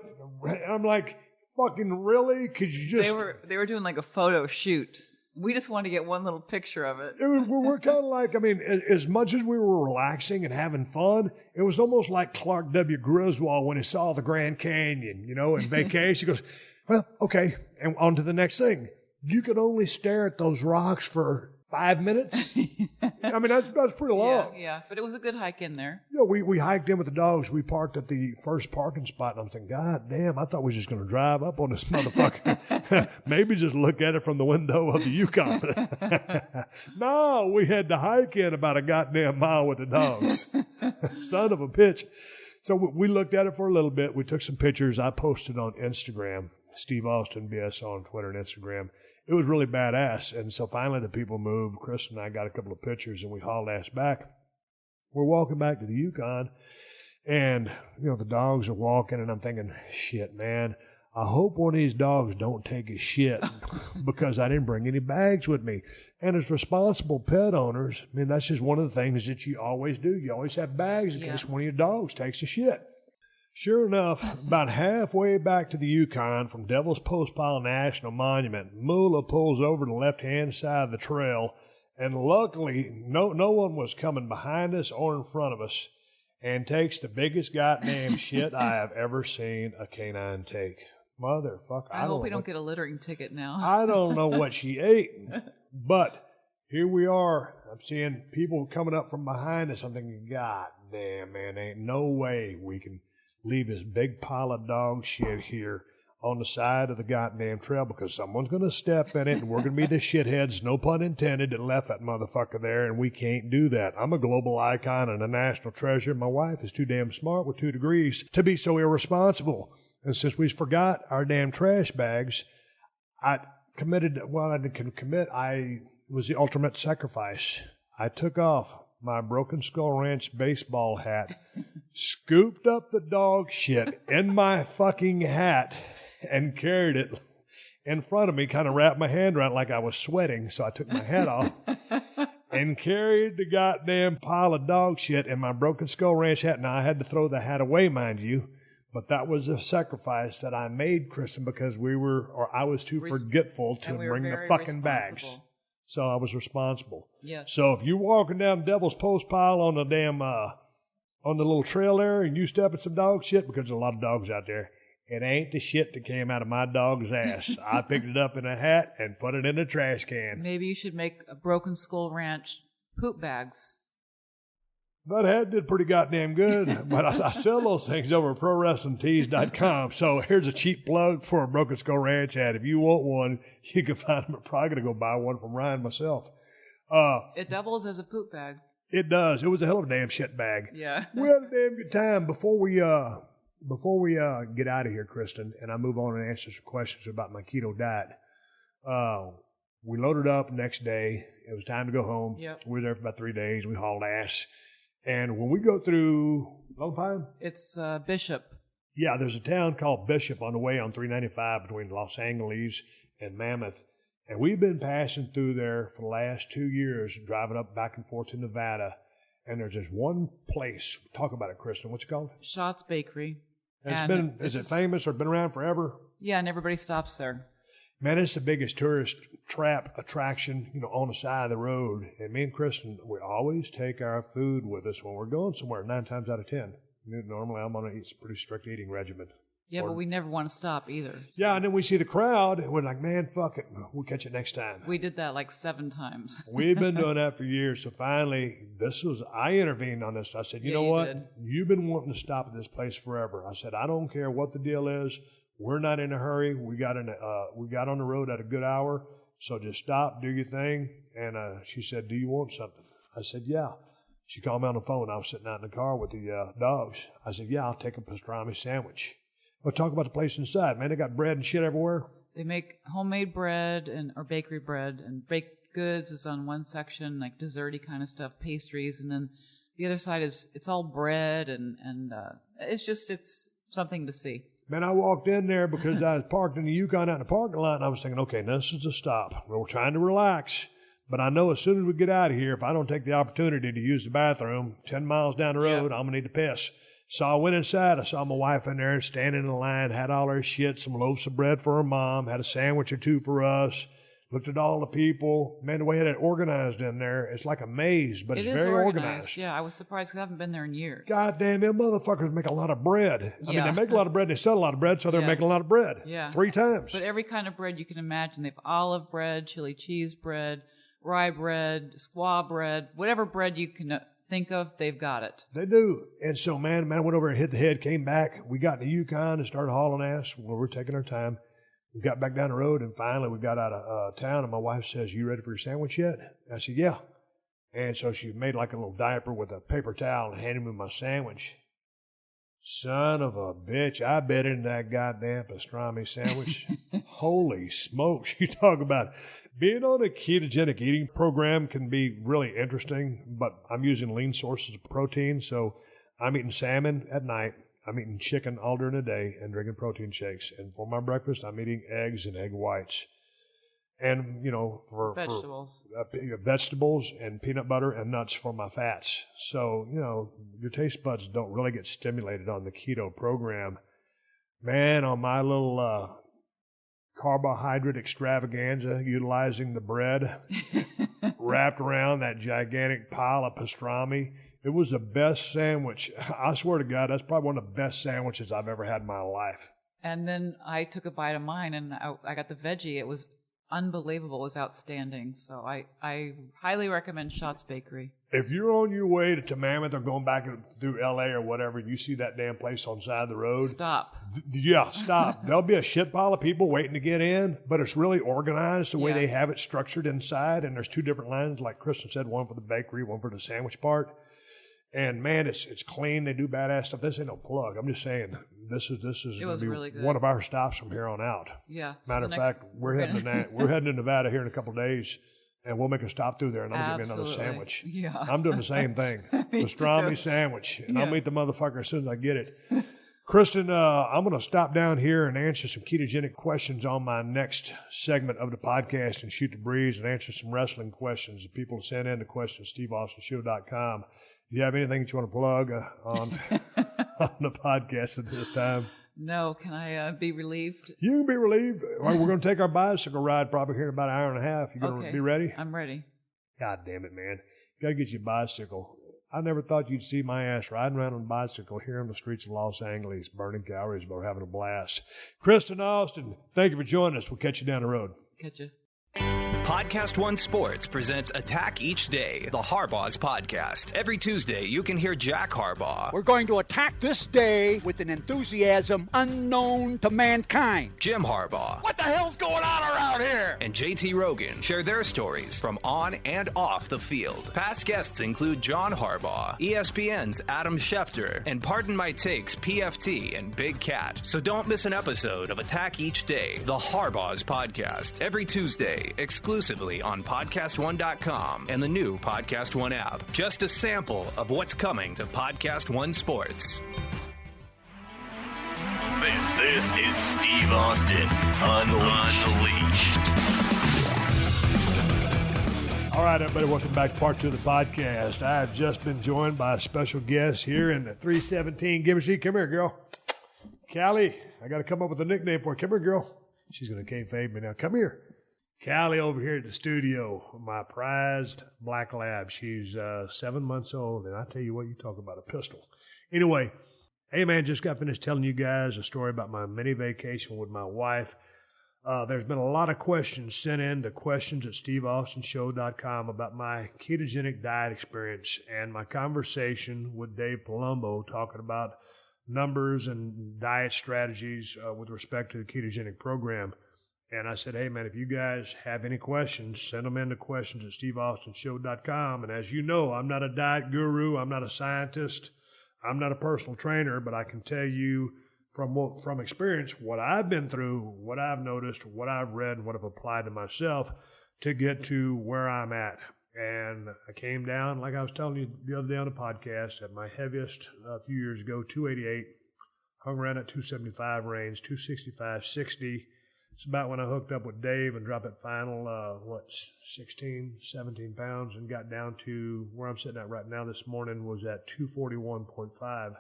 Speaker 5: I'm like, fucking really? Could you just...
Speaker 7: They were doing like a photo shoot. We just wanted to get one little picture of it.
Speaker 5: We're kind of like, I mean, as much as we were relaxing and having fun, it was almost like Clark W. Griswold when he saw the Grand Canyon, in vacation. He goes, well, okay, and on to the next thing. You could only stare at those rocks for 5 minutes. I mean, that's pretty long.
Speaker 7: Yeah, but it was a good hike in there.
Speaker 5: We hiked in with the dogs. We parked at the first parking spot, and I'm thinking, God damn, I thought we were just going to drive up on this motherfucker. Maybe just look at it from the window of the Yukon. No, we had to hike in about a goddamn mile with the dogs. Son of a bitch. So we looked at it for a little bit. We took some pictures. I posted on Instagram, Steve Austin BS on Twitter and Instagram. It was really badass. And so finally the people moved. Chris and I got a couple of pictures, and we hauled ass back. We're walking back to the Yukon, and, the dogs are walking, and I'm thinking, shit, man, I hope one of these dogs don't take a shit because I didn't bring any bags with me. And as responsible pet owners, I mean, that's just one of the things that you always do. You always have bags in case one of your dogs takes a shit. Sure enough, about halfway back to the Yukon from Devil's Postpile National Monument, Moolah pulls over to the left-hand side of the trail, and luckily no one was coming behind us or in front of us, and takes the biggest goddamn shit I have ever seen a canine take. Motherfucker.
Speaker 7: I hope we don't get a littering ticket now.
Speaker 5: I don't know what she ate, but here we are. I'm seeing people coming up from behind us. I'm thinking, God damn, man, ain't no way we can leave this big pile of dog shit here on the side of the goddamn trail because someone's going to step in it, and we're going to be the shitheads, no pun intended, that left that motherfucker there, and we can't do that. I'm a global icon and a national treasure. My wife is too damn smart with 2 degrees to be so irresponsible. And since we forgot our damn trash bags, I didn't commit. I was the ultimate sacrifice. I took off my Broken Skull Ranch baseball hat, scooped up the dog shit in my fucking hat, and carried it in front of me, kind of wrapped my hand around it like I was sweating, so I took my hat off and carried the goddamn pile of dog shit in my Broken Skull Ranch hat. Now, I had to throw the hat away, mind you, but that was a sacrifice that I made, Kristin, because I was too forgetful to bring the fucking bags. So I was responsible.
Speaker 7: Yes.
Speaker 5: So if you're walking down Devil's Postpile on the damn, on the little trail there, and you step in some dog shit, because there's a lot of dogs out there, it ain't the shit that came out of my dog's ass. I picked it up in a hat and put it in a trash can.
Speaker 7: Maybe you should make a Broken Skull Ranch poop bags.
Speaker 5: That hat did pretty goddamn good, but I sell those things over at ProWrestlingTees.com. So here's a cheap plug for a Broken Skull Ranch hat. If you want one, you can find them. I'm probably going to go buy one from Ryan myself.
Speaker 7: It doubles as a poop bag.
Speaker 5: It does. It was a hell of a damn shit bag.
Speaker 7: Yeah.
Speaker 5: We had a damn good time. Before we get out of here, Kristin, and I move on and answer some questions about my keto diet, we loaded up the next day. It was time to go home.
Speaker 7: Yep.
Speaker 5: We were there for about 3 days. We hauled ass. And when we go through Lone Pine?
Speaker 7: It's Bishop.
Speaker 5: Yeah, there's a town called Bishop on the way on 395 between Los Angeles and Mammoth. And we've been passing through there for the last 2 years, driving up back and forth to Nevada. And there's this one place. Talk about it, Kristin. What's it called?
Speaker 7: Schatz Bakery.
Speaker 5: Is it famous or been around forever?
Speaker 7: Yeah, and everybody stops there.
Speaker 5: Man, it's the biggest tourist trap attraction, on the side of the road. And me and Kristin, we always take our food with us when we're going somewhere, 9 times out of 10. Normally, I'm on a pretty strict eating regimen.
Speaker 7: Yeah, but we never want to stop either.
Speaker 5: Yeah, and then we see the crowd, and we're like, man, fuck it. We'll catch it next time.
Speaker 7: We did that like 7 times.
Speaker 5: We've been doing that for years. So finally, I intervened on this. I said, you know what?
Speaker 7: Did.
Speaker 5: You've been wanting to stop at this place forever. I said, I don't care what the deal is. We're not in a hurry. We got on the road at a good hour. So just stop, do your thing. And she said, do you want something? I said, yeah. She called me on the phone. I was sitting out in the car with the dogs. I said, yeah, I'll take a pastrami sandwich. We'll talk about the place inside. Man, they got bread and shit everywhere.
Speaker 7: They make homemade bread or bakery bread, and baked goods is on one section, like desserty kind of stuff, pastries, and then the other side it's all bread, and it's something to see.
Speaker 5: Man, I walked in there because I was parked in the Yukon out in the parking lot, and I was thinking, okay, now this is a stop. We're trying to relax. But I know as soon as we get out of here, if I don't take the opportunity to use the bathroom 10 miles down the road, I'm going to need to piss. So I went inside. I saw my wife in there standing in the line, had all her shit, some loaves of bread for her mom, had a sandwich or two for us, looked at all the people. Man, the way it organized in there, it's like a maze, but it's very organized.
Speaker 7: Yeah, I was surprised because I haven't been there in years.
Speaker 5: God damn, them motherfuckers make a lot of bread. I mean, they make a lot of bread, they sell a lot of bread, so they're making a lot of bread.
Speaker 7: Yeah.
Speaker 5: 3 times.
Speaker 7: But every kind of bread you can imagine. They have olive bread, chili cheese bread, rye bread, squaw bread, whatever bread you can think of, they've got it.
Speaker 5: They do. And so, man, I went over and hit the head, came back. We got in the Yukon and started hauling ass. Well, we're taking our time. We got back down the road, and finally we got out of town, and my wife says, you ready for your sandwich yet? I said, yeah. And so she made like a little diaper with a paper towel and handed me my sandwich. Son of a bitch, I bit into that goddamn pastrami sandwich. Holy smokes, you talk about it. Being on a ketogenic eating program can be really interesting, but I'm using lean sources of protein, so I'm eating salmon at night. I'm eating chicken all during the day and drinking protein shakes. And for my breakfast, I'm eating eggs and egg whites. And, for vegetables and peanut butter and nuts for my fats. So, your taste buds don't really get stimulated on the keto program. Man, on my little carbohydrate extravaganza, utilizing the bread wrapped around that gigantic pile of pastrami, it was the best sandwich. I swear to God, that's probably one of the best sandwiches I've ever had in my life.
Speaker 7: And then I took a bite of mine, and I got the veggie. It was unbelievable. It was outstanding. So I highly recommend Schatz Bakery. If
Speaker 5: you're on your way to Mammoth or going back through L.A. or whatever, and you see that damn place on the side of the road,
Speaker 7: stop.
Speaker 5: Stop. There'll be a shit pile of people waiting to get in, but it's really organized the way they have it structured inside, and there's 2 different lines, like Kristin said, one for the bakery, one for the sandwich part. And man, it's clean. They do badass stuff. This ain't no plug. I'm just saying this is going to be really one of our stops from here on out.
Speaker 7: Yeah.
Speaker 5: Matter of fact, we're heading to Nevada here in a couple of days, and we'll make a stop through there, and I'm going to get me another sandwich.
Speaker 7: Yeah.
Speaker 5: I'm doing the same thing. Pastrami sandwich, and I'll meet the motherfucker as soon as I get it. Kristin, I'm going to stop down here and answer some ketogenic questions on my next segment of the podcast and shoot the breeze and answer some wrestling questions. If people send in the questions, SteveAustinShow.com. Do you have anything that you want to plug on the podcast at this time?
Speaker 7: No. Can I be relieved?
Speaker 5: You can be relieved. We're going to take our bicycle ride probably here in about an hour and a half. You going to be ready?
Speaker 7: I'm ready.
Speaker 5: God damn it, man. You got to get your bicycle. I never thought you'd see my ass riding around on a bicycle here on the streets of Los Angeles, burning calories, but we're having a blast. Kristin Austin, thank you for joining us. We'll catch you down the road.
Speaker 7: Catch you.
Speaker 1: PodcastOne Sports presents Attack Each Day, the Harbaugh's podcast. Every Tuesday, you can hear Jack Harbaugh.
Speaker 8: We're going to attack this day with an enthusiasm unknown to mankind.
Speaker 1: Jim Harbaugh.
Speaker 2: What the hell's going on around here?
Speaker 1: And JT Rogan share their stories from on and off the field. Past guests include John Harbaugh, ESPN's Adam Schefter, and Pardon My Take's PFT and Big Cat. So don't miss an episode of Attack Each Day, the Harbaugh's podcast. Every Tuesday, exclusively exclusively on PodcastOne.com and the new Podcast One app. Just a sample of what's coming to Podcast One Sports.
Speaker 3: This is Steve Austin Unleashed.
Speaker 5: All right, everybody, welcome back to part 2 of the podcast. I have just been joined by a special guest here in the 317 Give Me Sheet. Come here, girl. Callie, I got to come up with a nickname for her. Come here, girl. She's going to kayfabe me now. Come here. Callie over here at the studio, my prized black lab. She's 7 months old, and I tell you what, you talk about a pistol. Anyway, hey, man, just got finished telling you guys a story about my mini vacation with my wife. There's been a lot of questions sent in to questions@steveaustonshow.com about my ketogenic diet experience and my conversation with Dave Palumbo talking about numbers and diet strategies with respect to the ketogenic program. And I said, hey, man, if you guys have any questions, send them in to questions@steveaustonshow.com. And as you know, I'm not a diet guru. I'm not a scientist. I'm not a personal trainer, but I can tell you from experience what I've been through, what I've noticed, what I've read, and what I've applied to myself to get to where I'm at. And I came down, like I was telling you the other day on the podcast, at my heaviest a few years ago, 288, hung around at 275 range, 265, 60. It's about when I hooked up with Dave and dropped that final, 16, 17 pounds, and got down to where I'm sitting at right now this morning was at 241.5.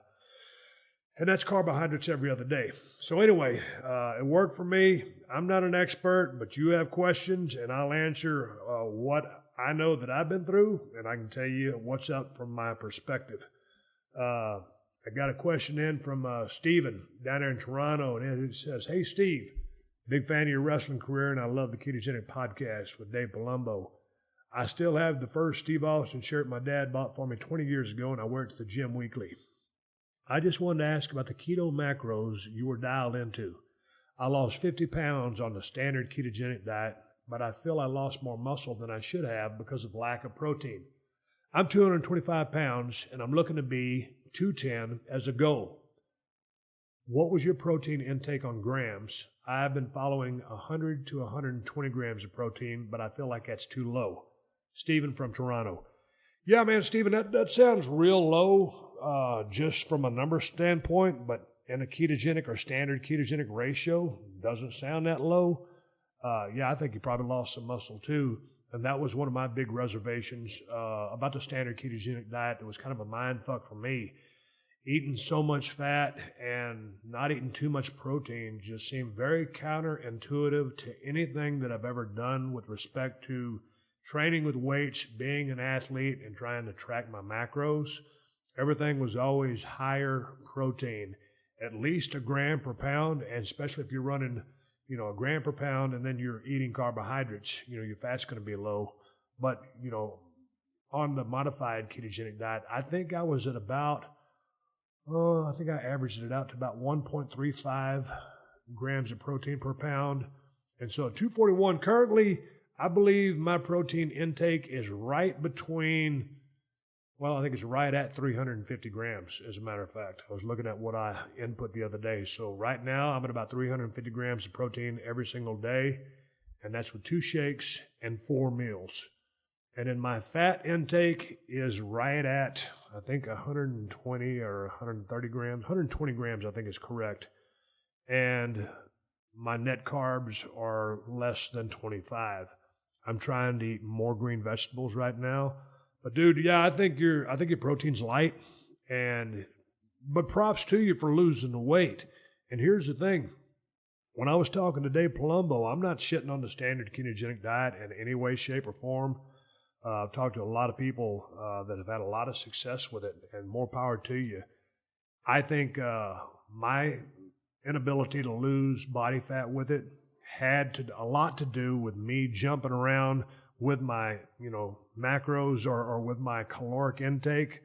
Speaker 5: And that's carbohydrates every other day. So anyway, it worked for me. I'm not an expert, but you have questions, and I'll answer what I know that I've been through, and I can tell you what's up from my perspective. I got a question in from Steven down there in Toronto, and it says, hey, Steve, big fan of your wrestling career, and I love the Ketogenic Podcast with Dave Palumbo. I still have the first Steve Austin shirt my dad bought for me 20 years ago, and I wear it to the gym weekly. I just wanted to ask about the keto macros you were dialed into. I lost 50 pounds on the standard ketogenic diet, but I feel I lost more muscle than I should have because of lack of protein. I'm 225 pounds, and I'm looking to be 210 as a goal. What was your protein intake on grams? I've been following 100 to 120 grams of protein, but I feel like that's too low. Stephen from Toronto. Yeah, man, Stephen, that sounds real low just from a number standpoint, but in a ketogenic or standard ketogenic ratio, doesn't sound that low. Yeah, I think you probably lost some muscle too. And that was one of my big reservations about the standard ketogenic diet. That was kind of a mind fuck for me. Eating so much fat and not eating too much protein just seemed very counterintuitive to anything that I've ever done with respect to training with weights, being an athlete, and trying to track my macros. Everything was always higher protein, at least a gram per pound, and especially if you're running, a gram per pound and then you're eating carbohydrates, your fat's going to be low. But, on the modified ketogenic diet, I think I was at about, I think I averaged it out to about 1.35 grams of protein per pound. And so at 241 currently, I believe my protein intake is right between, I think it's right at 350 grams, as a matter of fact. I was looking at what I input the other day. So right now, I'm at about 350 grams of protein every single day, and that's with 2 shakes and 4 meals. And then my fat intake is right at, I think, 120 or 130 grams. 120 grams, I think, is correct. And my net carbs are less than 25. I'm trying to eat more green vegetables right now. But dude, yeah, I think your protein's light, but props to you for losing the weight. And here's the thing. When I was talking to Dave Palumbo, I'm not shitting on the standard ketogenic diet in any way, shape, or form. I've talked to a lot of people that have had a lot of success with it, and more power to you. I think my inability to lose body fat with it had a lot to do with me jumping around with my, macros or with my caloric intake.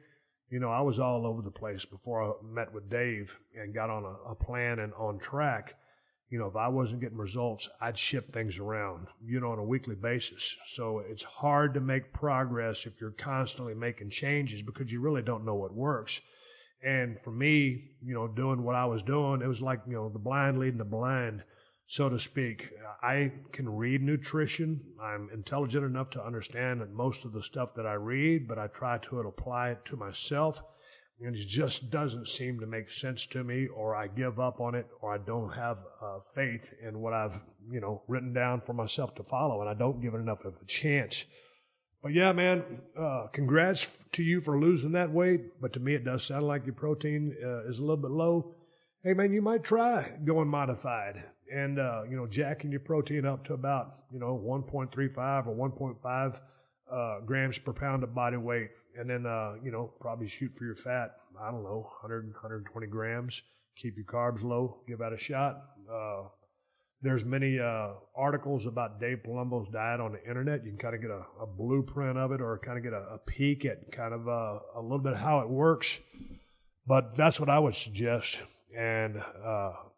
Speaker 5: I was all over the place before I met with Dave and got on a plan and on track. If I wasn't getting results, I'd shift things around, on a weekly basis. So it's hard to make progress if you're constantly making changes because you really don't know what works. And for me, doing what I was doing, it was like, the blind leading the blind. so to speak. I can read nutrition. I'm intelligent enough to understand that most of the stuff that I read, but I try to apply it to myself. And it just doesn't seem to make sense to me, or I give up on it, or I don't have faith in what I've, written down for myself to follow, and I don't give it enough of a chance. But yeah, man, congrats to you for losing that weight. But to me, it does sound like your protein is a little bit low. Hey, man, you might try going modified and, jacking your protein up to about, 1.35 or 1.5 grams per pound of body weight. And then, probably shoot for your fat, 100, 120 grams. Keep your carbs low. Give that a shot. There's many articles about Dave Palumbo's diet on the internet. You can kind of get a blueprint of it, or kind of get a peek at kind of a little bit how it works. But that's what I would suggest, and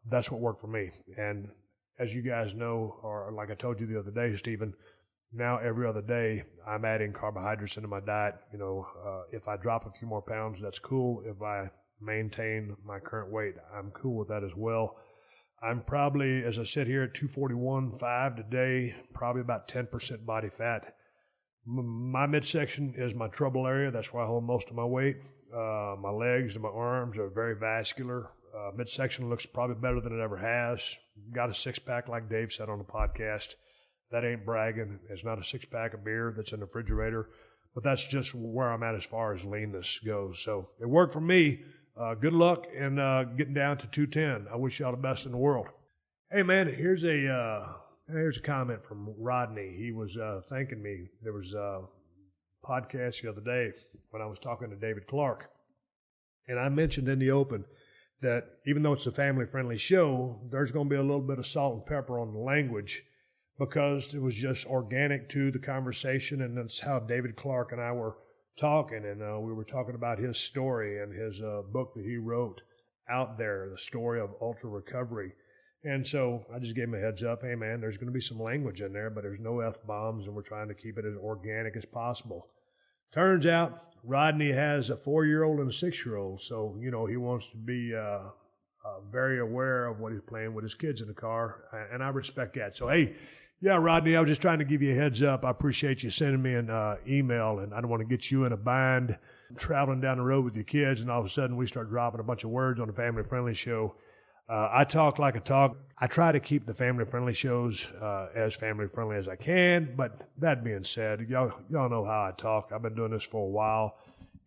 Speaker 5: that's what worked for me. And as you guys know, or like I told you the other day, Stephen, now every other day I'm adding carbohydrates into my diet. If I drop a few more pounds, that's cool. If I maintain my current weight, I'm cool with that as well. I'm probably, as I sit here, at 241.5 today, probably about 10% body fat. My midsection is my trouble area. That's where I hold most of my weight. My legs and my arms are very vascular. Midsection looks probably better than it ever has. Got a six-pack, like Dave said on the podcast. That ain't bragging. It's not a six-pack of beer that's in the refrigerator. But that's just where I'm at as far as leanness goes. So it worked for me. Good luck in getting down to 210. I wish you all the best in the world. Hey, man, here's a comment from Rodney. He was thanking me. There was a podcast the other day when I was talking to David Clark, and I mentioned in the open that even though it's a family-friendly show, there's going to be a little bit of salt and pepper on the language, because it was just organic to the conversation, and that's how David Clark and I were talking, and we were talking about his story and his book that he wrote, Out There, the story of ultra recovery. And so I just gave him a heads up. Hey, man, there's going to be some language in there, but there's no F-bombs, and we're trying to keep it as organic as possible. Turns out Rodney has a 4-year-old and a 6-year-old, so, he wants to be very aware of what he's playing with his kids in the car, and I respect that. So, hey, yeah, Rodney, I was just trying to give you a heads up. I appreciate you sending me an email, and I don't want to get you in a bind traveling down the road with your kids, and all of a sudden we start dropping a bunch of words on the family-friendly show. I talk like I talk. I try to keep the family-friendly shows as family-friendly as I can, but that being said, y'all know how I talk. I've been doing this for a while,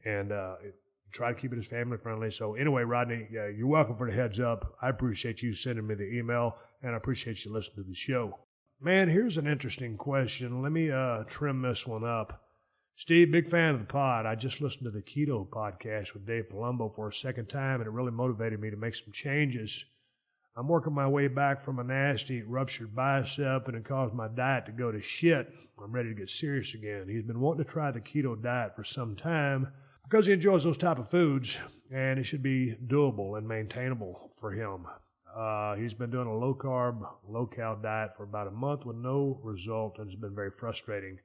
Speaker 5: and try to keep it as family-friendly. So anyway, Rodney, you're welcome for the heads up. I appreciate you sending me the email, and I appreciate you listening to the show. Man, here's an interesting question. Let me trim this one up. Steve, big fan of the pod. I just listened to the Keto podcast with Dave Palumbo for a second time, and it really motivated me to make some changes. I'm working my way back from a nasty ruptured bicep, and it caused my diet to go to shit. I'm ready to get serious again. He's been wanting to try the keto diet for some time because he enjoys those type of foods, and it should be doable and maintainable for him. He's been doing a low-carb, low-cal diet for about a month with no result, and it's been very frustrating.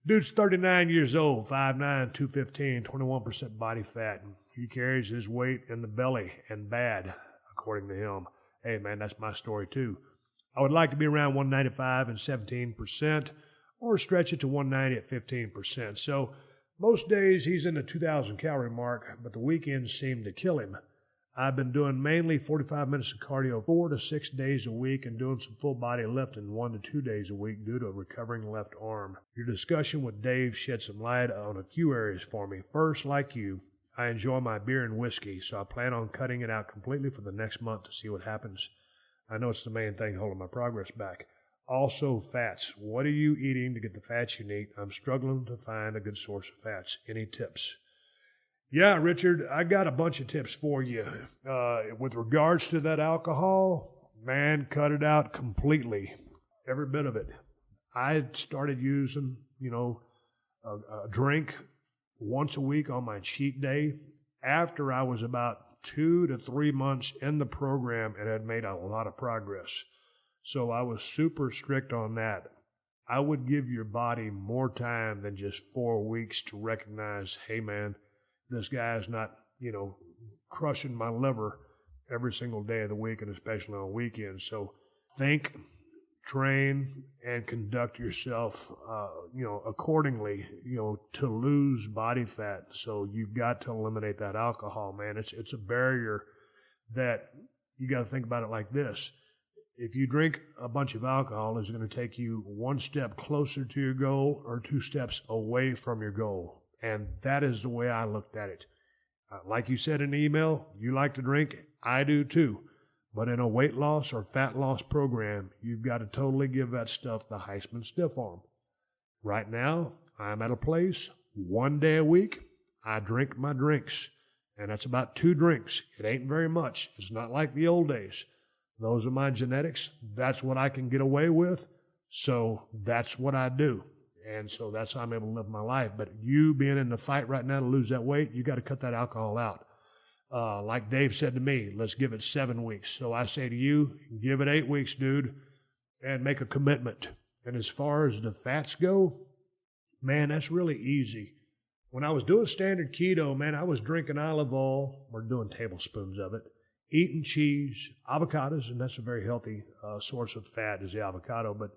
Speaker 5: Dude's 39 years old, 5'9", 215, 21% body fat, and he carries his weight in the belly and bad, according to him. Hey, man, that's my story, too. I would like to be around 195 and 17%, or stretch it to 190 at 15%. So most days he's in the 2,000 calorie mark, but the weekends seem to kill him. I've been doing mainly 45 minutes of cardio 4 to 6 days a week and doing some full body lifting 1 to 2 days a week due to a recovering left arm. Your discussion with Dave shed some light on a few areas for me. First, like you, I enjoy my beer and whiskey, so I plan on cutting it out completely for the next month to see what happens. I know it's the main thing holding my progress back. Also, fats. What are you eating to get the fats you need? I'm struggling to find a good source of fats. Any tips? Yeah, Richard, I got a bunch of tips for you. With regards to that alcohol, man, cut it out completely. Every bit of it. I started using, a drink once a week on my cheat day after I was about 2 to 3 months in the program and had made a lot of progress. So I was super strict on that. I would give your body more time than just 4 weeks to recognize, hey, man, this guy's not, crushing my liver every single day of the week and especially on weekends. So think, train, and conduct yourself, accordingly, to lose body fat. So you've got to eliminate that alcohol, man. It's a barrier that you got to think about it like this. If you drink a bunch of alcohol, it's going to take you one step closer to your goal or 2 steps away from your goal. And that is the way I looked at it. Like you said in the email, you like to drink. I do too. But in a weight loss or fat loss program, you've got to totally give that stuff the Heisman stiff arm. Right now, I'm at a place, 1 day a week, I drink my drinks. And that's about 2 drinks. It ain't very much. It's not like the old days. Those are my genetics. That's what I can get away with. So that's what I do. And so that's how I'm able to live my life. But you being in the fight right now to lose that weight, you got to cut that alcohol out. Like Dave said to me, let's give it 7 weeks. So I say to you, give it 8 weeks, dude, and make a commitment. And as far as the fats go, man, that's really easy. When I was doing standard keto, man, I was drinking olive oil, or doing tablespoons of it, eating cheese, avocados, and that's a very healthy source of fat is the avocado. But,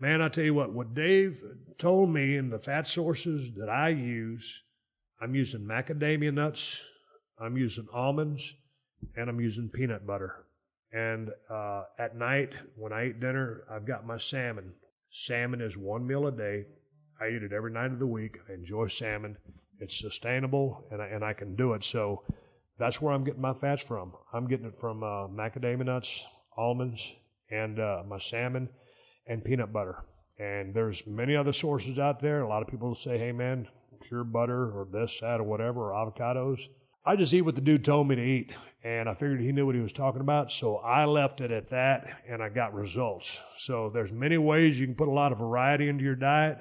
Speaker 5: man, I tell you what Dave told me in the fat sources that I use, I'm using macadamia nuts, I'm using almonds, and I'm using peanut butter. And at night, when I eat dinner, I've got my salmon. Salmon is 1 meal a day. I eat it every night of the week. I enjoy salmon. It's sustainable, and I can do it. So that's where I'm getting my fats from. I'm getting it from macadamia nuts, almonds, and my salmon, and peanut butter. And there's many other sources out there. A lot of people say, hey, man, pure butter or this, that, or whatever, or avocados. I just eat what the dude told me to eat, and I figured he knew what he was talking about, so I left it at that, and I got results. So there's many ways you can put a lot of variety into your diet.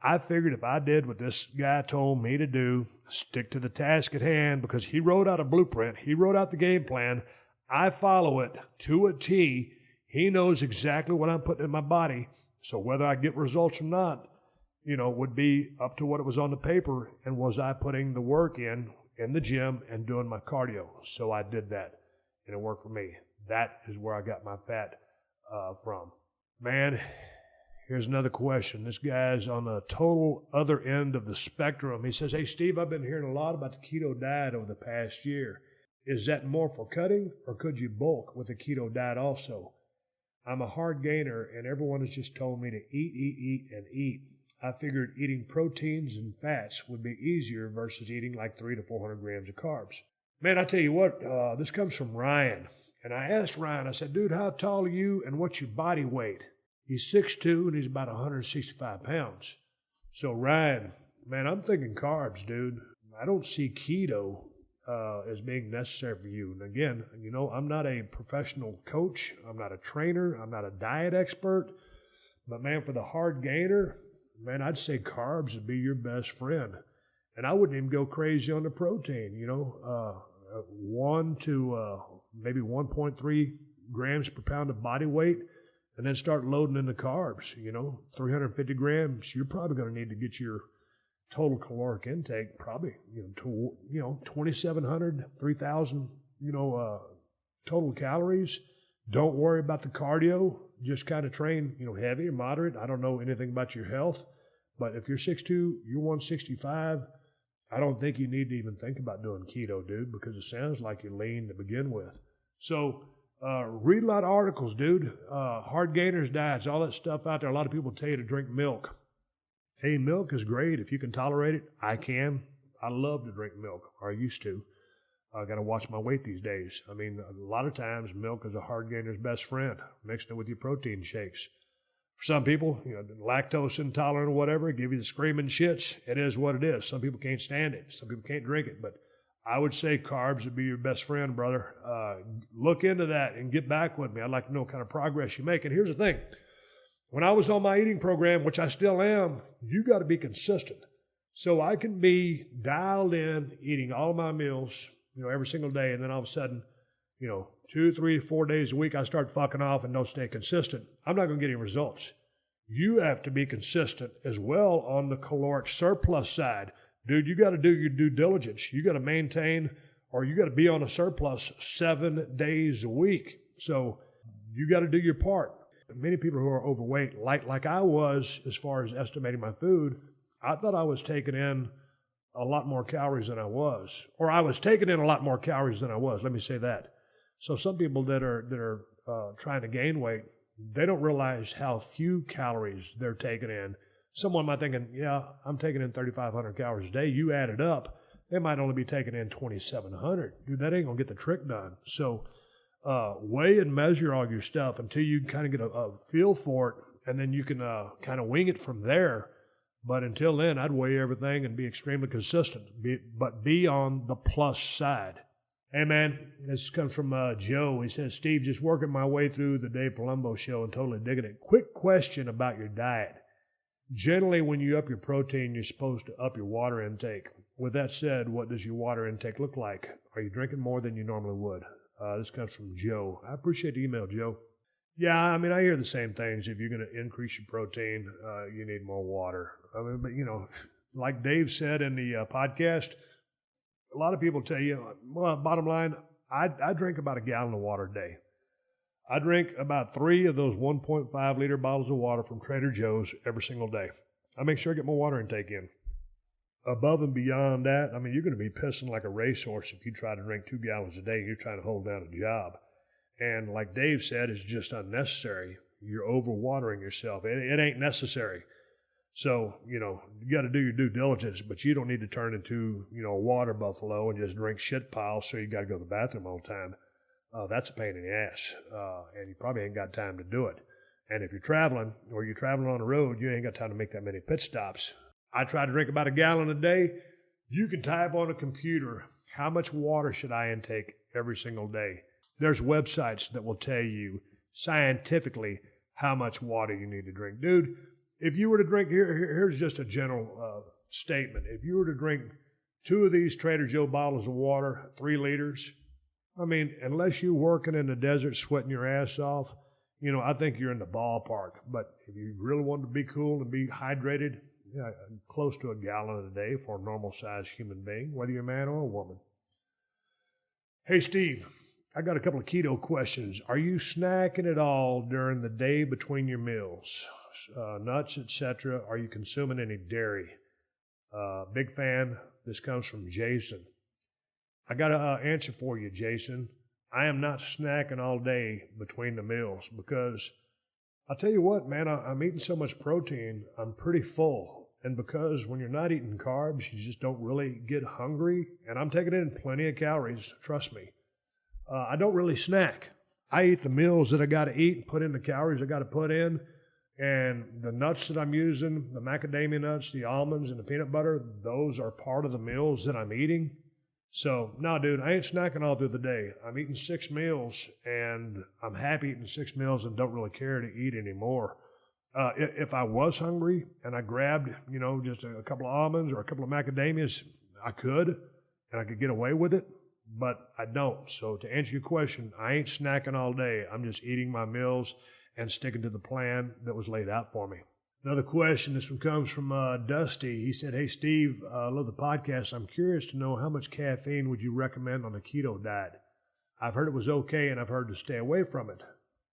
Speaker 5: I figured if I did what this guy told me to do, stick to the task at hand, because he wrote out a blueprint, he wrote out the game plan, I follow it to a T, he knows exactly what I'm putting in my body, so whether I get results or not, would be up to what it was on the paper, and was I putting the work in the gym and doing my cardio. So I did that, and it worked for me. That is where I got my fat from. Man, here's another question. This guy's on the total other end of the spectrum. He says, hey, Steve, I've been hearing a lot about the keto diet over the past year. Is that more for cutting, or could you bulk with the keto diet also? I'm a hard gainer, and everyone has just told me to eat, and eat. I figured eating proteins and fats would be easier versus eating like 300 to 400 grams of carbs. Man, I tell you what, this comes from Ryan. And I asked Ryan, I said, dude, how tall are you and what's your body weight? He's 6'2", and he's about 165 pounds. So Ryan, man, I'm thinking carbs, dude. I don't see keto as being necessary for you. And again, I'm not a professional coach. I'm not a trainer. I'm not a diet expert. But man, for the hard gainer, man, I'd say carbs would be your best friend. And I wouldn't even go crazy on the protein, 1 to maybe 1.3 grams per pound of body weight, and then start loading in the carbs, 350 grams. You're probably going to need to get your total caloric intake probably, 2,700, 3,000, total calories. Don't worry about the cardio. Just kind of train, heavy or moderate. I don't know anything about your health, but if you're 6'2", you're 165, I don't think you need to even think about doing keto, dude, because it sounds like you're lean to begin with. So read a lot of articles, dude. Hard gainers diets, all that stuff out there. A lot of people tell you to drink milk. Hey, milk is great if you can tolerate it. I can. I love to drink milk, or I used to. I got to watch my weight these days. I mean, a lot of times milk is a hard gainer's best friend, mixing it with your protein shakes. For some people, lactose intolerant or whatever, give you the screaming shits. It is what it is. Some people can't stand it. Some people can't drink it. But I would say carbs would be your best friend, brother. Look into that and get back with me. I'd like to know what kind of progress you make. And here's the thing. When I was on my eating program, which I still am, you got to be consistent. So I can be dialed in, eating all of my meals, every single day, and then all of a sudden, 2, 3, 4 days a week, I start fucking off and don't stay consistent. I'm not going to get any results. You have to be consistent as well on the caloric surplus side. Dude, you got to do your due diligence. You got to maintain, or you got to be on a surplus 7 days a week. So you got to do your part. Many people who are overweight, like I was as far as estimating my food, I thought I was taking in a lot more calories than I was. Or I was taking in a lot more calories than I was. Let me say that. So some people that are trying to gain weight, they don't realize how few calories they're taking in. Someone might thinking, yeah, I'm taking in 3,500 calories a day. You add it up, they might only be taking in 2,700. Dude, that ain't going to get the trick done. So weigh and measure all your stuff until you kind of get a feel for it, and then you can kind of wing it from there. But until then, I'd weigh everything and be extremely consistent, but be on the plus side. Hey, man, this comes from Joe. He says, Steve, just working my way through the Dave Palumbo show and totally digging it. Quick question about your diet. Generally, when you up your protein, you're supposed to up your water intake. With that said, what does your water intake look like? Are you drinking more than you normally would? This comes from Joe. I appreciate the email, Joe. Yeah, I mean, I hear the same things. If you're going to increase your protein, you need more water. I mean, but, you know, like Dave said in the podcast, a lot of people tell you, well, bottom line, I drink about a gallon of water a day. I drink about 3 of those 1.5 liter bottles of water from Trader Joe's every single day. I make sure I get my water intake in. Above and beyond that, I mean, you're going to be pissing like a racehorse if you try to drink 2 gallons a day and you're trying to hold down a job. And like Dave said, it's just unnecessary. You're overwatering yourself. It ain't necessary. So, you know, you got to do your due diligence, but you don't need to turn into, you know, a water buffalo and just drink shit piles so you got to go to the bathroom all the time. That's a pain in the ass, and you probably ain't got time to do it. And if you're traveling or you're traveling on the road, you ain't got time to make that many pit stops. I try to drink about a gallon a day. You can type on a computer, how much water should I intake every single day? There's websites that will tell you scientifically how much water you need to drink. Dude, if you were to drink, here's just a general statement. If you were to drink 2 of these Trader Joe bottles of water, 3 liters, I mean, unless you're working in the desert sweating your ass off, you know, I think you're in the ballpark. But if you really want to be cool and be hydrated, yeah, close to a gallon a day for a normal-sized human being, whether you're a man or a woman. Hey, Steve, I got a couple of keto questions. Are you snacking at all during the day between your meals? Nuts, etc. Are you consuming any dairy? Big fan. This comes from Jason. I got an answer for you, Jason. I am not snacking all day between the meals because I'll tell you what, man, I'm eating so much protein, I'm pretty full. And because when you're not eating carbs, you just don't really get hungry. And I'm taking in plenty of calories, trust me. I don't really snack. I eat the meals that I got to eat and put in the calories I got to put in. And the nuts that I'm using, the macadamia nuts, the almonds, and the peanut butter, those are part of the meals that I'm eating. So, no, dude, I ain't snacking all through the day. I'm eating 6 meals, and I'm happy eating 6 meals and don't really care to eat anymore. If I was hungry and I grabbed, you know, just a couple of almonds or a couple of macadamias, I could, and I could get away with it, but I don't. So to answer your question, I ain't snacking all day. I'm just eating my meals and sticking to the plan that was laid out for me. Another question, this one comes from Dusty. He said, hey, Steve, I love the podcast. I'm curious to know how much caffeine would you recommend on a keto diet? I've heard it was okay, and I've heard to stay away from it.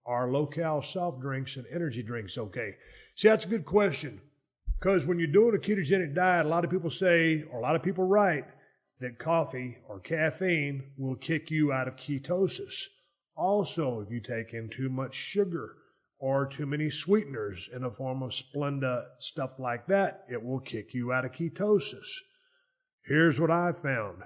Speaker 5: Are low-cal soft drinks and energy drinks okay? See, that's a good question, because when you're doing a ketogenic diet, a lot of people say, or a lot of people write, that coffee or caffeine will kick you out of ketosis. Also, if you take in too much sugar or too many sweeteners in the form of Splenda, stuff like that, it will kick you out of ketosis. Here's what I found.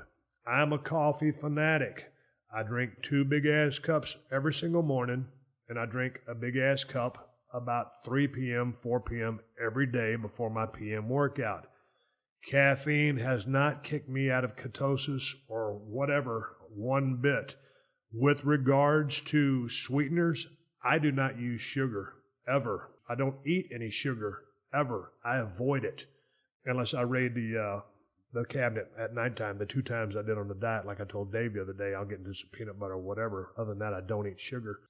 Speaker 5: I'm a coffee fanatic. I drink 2 big-ass cups every single morning, and I drink a big-ass cup about 3 p.m., 4 p.m. every day before my p.m. workout. Caffeine has not kicked me out of ketosis or whatever one bit. With regards to sweeteners, I do not use sugar, ever. I don't eat any sugar, ever. I avoid it, unless I raid the cabinet at nighttime, the 2 times I did on the diet, like I told Dave the other day, I'll get into some peanut butter or whatever. Other than that, I don't eat sugar.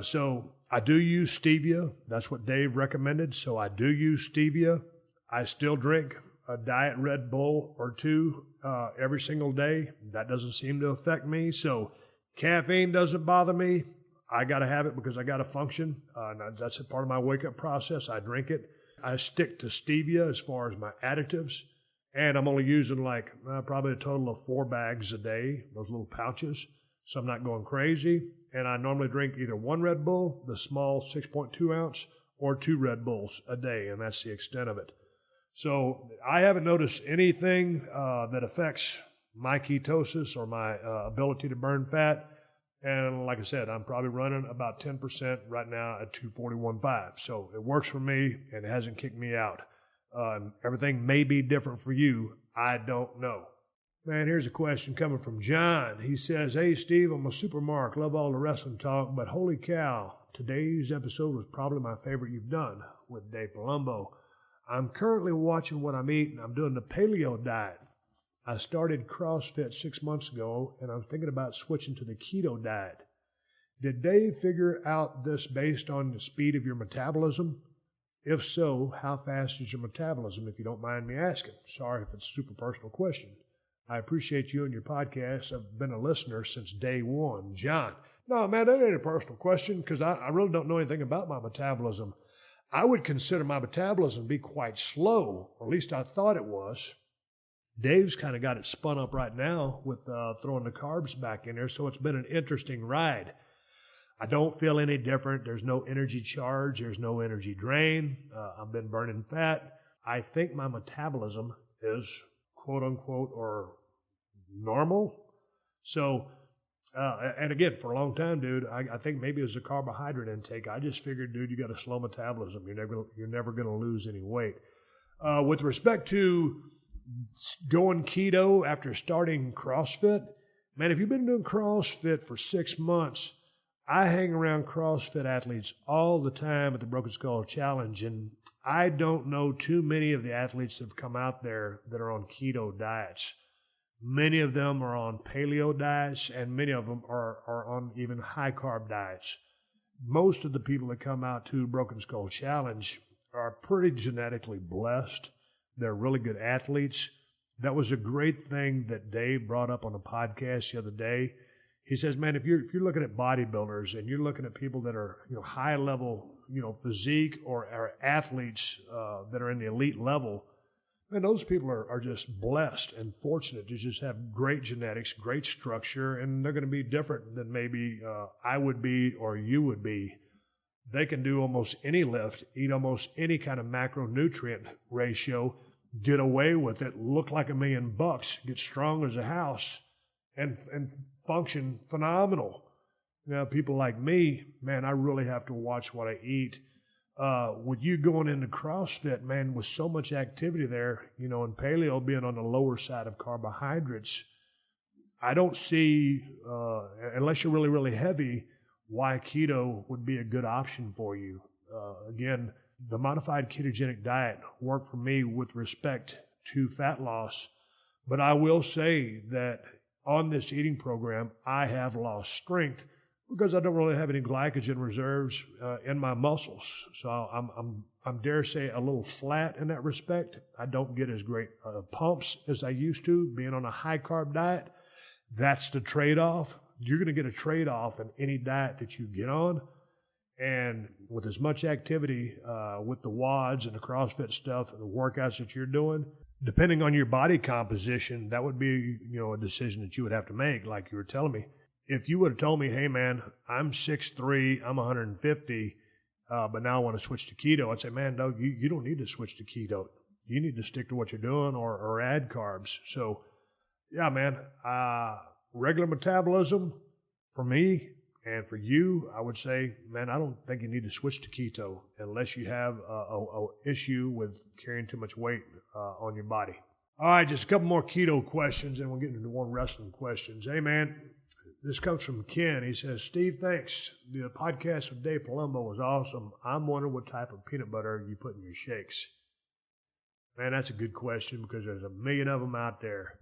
Speaker 5: So I do use stevia. That's what Dave recommended, so I do use stevia. I still drink a diet Red Bull or 2 every single day. That doesn't seem to affect me, so caffeine doesn't bother me. I got to have it because I got to function. That's a part of my wake-up process. I drink it. I stick to stevia as far as my additives, and I'm only using like probably a total of 4 bags a day, those little pouches, so I'm not going crazy. And I normally drink either 1 Red Bull, the small 6.2 ounce, or 2 Red Bulls a day, and that's the extent of it. So I haven't noticed anything that affects my ketosis or my ability to burn fat. And like I said, I'm probably running about 10% right now at 241.5. So it works for me and it hasn't kicked me out. Everything may be different for you. I don't know. Man, here's a question coming from John. He says, "Hey, Steve, I'm a super mark. Love all the wrestling talk, but holy cow, today's episode was probably my favorite you've done with Dave Palumbo. I'm currently watching what I'm eating. I'm doing the paleo diet. I started CrossFit 6 months ago, and I'm thinking about switching to the keto diet. Did Dave figure out this based on the speed of your metabolism? If so, how fast is your metabolism, if you don't mind me asking? Sorry if it's a super personal question. I appreciate you and your podcast. I've been a listener since day one." John. No, man, that ain't a personal question because I really don't know anything about my metabolism. I would consider my metabolism to be quite slow, or at least I thought it was. Dave's kind of got it spun up right now with throwing the carbs back in there, so it's been an interesting ride. I don't feel any different. There's no energy charge. There's no energy drain. I've been burning fat. I think my metabolism is quote-unquote or normal. So, and again, for a long time, dude, I think maybe it was a carbohydrate intake. I just figured, dude, you got a slow metabolism. You're never going to lose any weight. With respect to going keto after starting CrossFit, man, if you've been doing CrossFit for 6 months, I hang around CrossFit athletes all the time at the Broken Skull Challenge, and I don't know too many of the athletes that have come out there that are on keto diets. Many of them are on paleo diets, and many of them are on even high-carb diets. Most of the people that come out to Broken Skull Challenge are pretty genetically blessed. They're really good athletes. That was a great thing that Dave brought up on the podcast the other day. He says, man, if you're looking at bodybuilders and you're looking at people that are high level physique or are athletes that are in the elite level, man, those people are just blessed and fortunate to just have great genetics, great structure, and they're going to be different than maybe I would be or you would be. They can do almost any lift, eat almost any kind of macronutrient ratio, get away with it, look like $1 million, get strong as a house, and function phenomenal. Now, people like me, man, I really have to watch what I eat. With you going into CrossFit, man, with so much activity there, and paleo being on the lower side of carbohydrates, I don't see, unless you're really, really heavy, why keto would be a good option for you. Again, the modified ketogenic diet worked for me with respect to fat loss, but I will say that on this eating program, I have lost strength because I don't really have any glycogen reserves in my muscles. So I'm dare say a little flat in that respect. I don't get as great pumps as I used to being on a high carb diet. That's the trade-off. You're going to get a trade-off in any diet that you get on. And with as much activity with the WODs and the CrossFit stuff and the workouts that you're doing, depending on your body composition, that would be, a decision that you would have to make, like you were telling me. If you would have told me, hey, man, I'm 6'3", I'm 150, but now I want to switch to keto, I'd say, man, Doug, you don't need to switch to keto. You need to stick to what you're doing or add carbs. So, yeah, man, regular metabolism for me and for you, I would say, man, I don't think you need to switch to keto unless you have a issue with carrying too much weight on your body. All right, just a couple more keto questions, and we'll get into one wrestling questions. Hey, man, this comes from Ken. He says, Steve, thanks. The podcast with Dave Palumbo was awesome. I'm wondering what type of peanut butter you put in your shakes. Man, that's a good question because there's 1 million of them out there.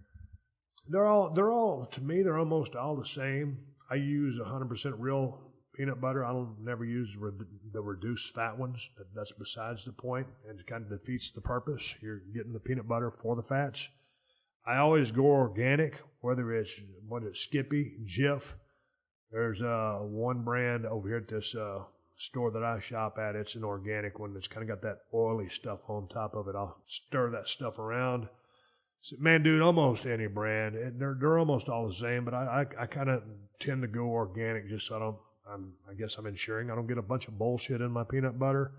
Speaker 5: They're all, to me, they're almost all the same. I use 100% real peanut butter. I don't never use the reduced fat ones. That's besides the point, and it kind of defeats the purpose. You're getting the peanut butter for the fats. I always go organic, whether it's Skippy, Jif, There's one brand over here at this store that I shop at. It's an organic one that's kind of got that oily stuff on top of it. I'll stir that stuff around. So, man, dude, almost any brand. They're almost all the same, but I kind of tend to go organic just so I guess I'm ensuring I don't get a bunch of bullshit in my peanut butter.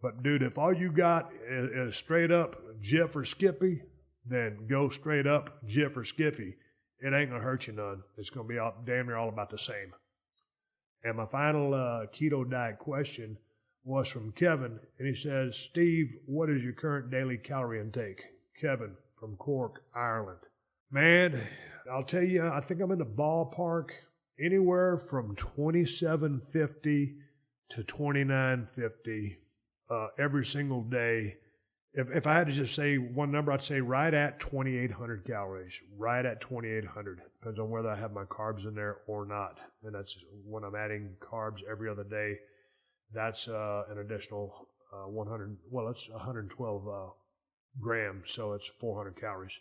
Speaker 5: But, dude, if all you got is straight up Jif or Skippy, then go straight up Jif or Skippy. It ain't going to hurt you none. It's going to be damn near all about the same. And my final keto diet question was from Kevin, and he says, Steve, what is your current daily calorie intake? Kevin from Cork, Ireland. Man, I'll tell you, I think I'm in the ballpark anywhere from 2750 to 2950 every single day. If I had to just say one number, I'd say right at 2,800 calories. Right at 2,800. Depends on whether I have my carbs in there or not. And that's when I'm adding carbs every other day. That's an additional 112 grams. So it's 400 calories.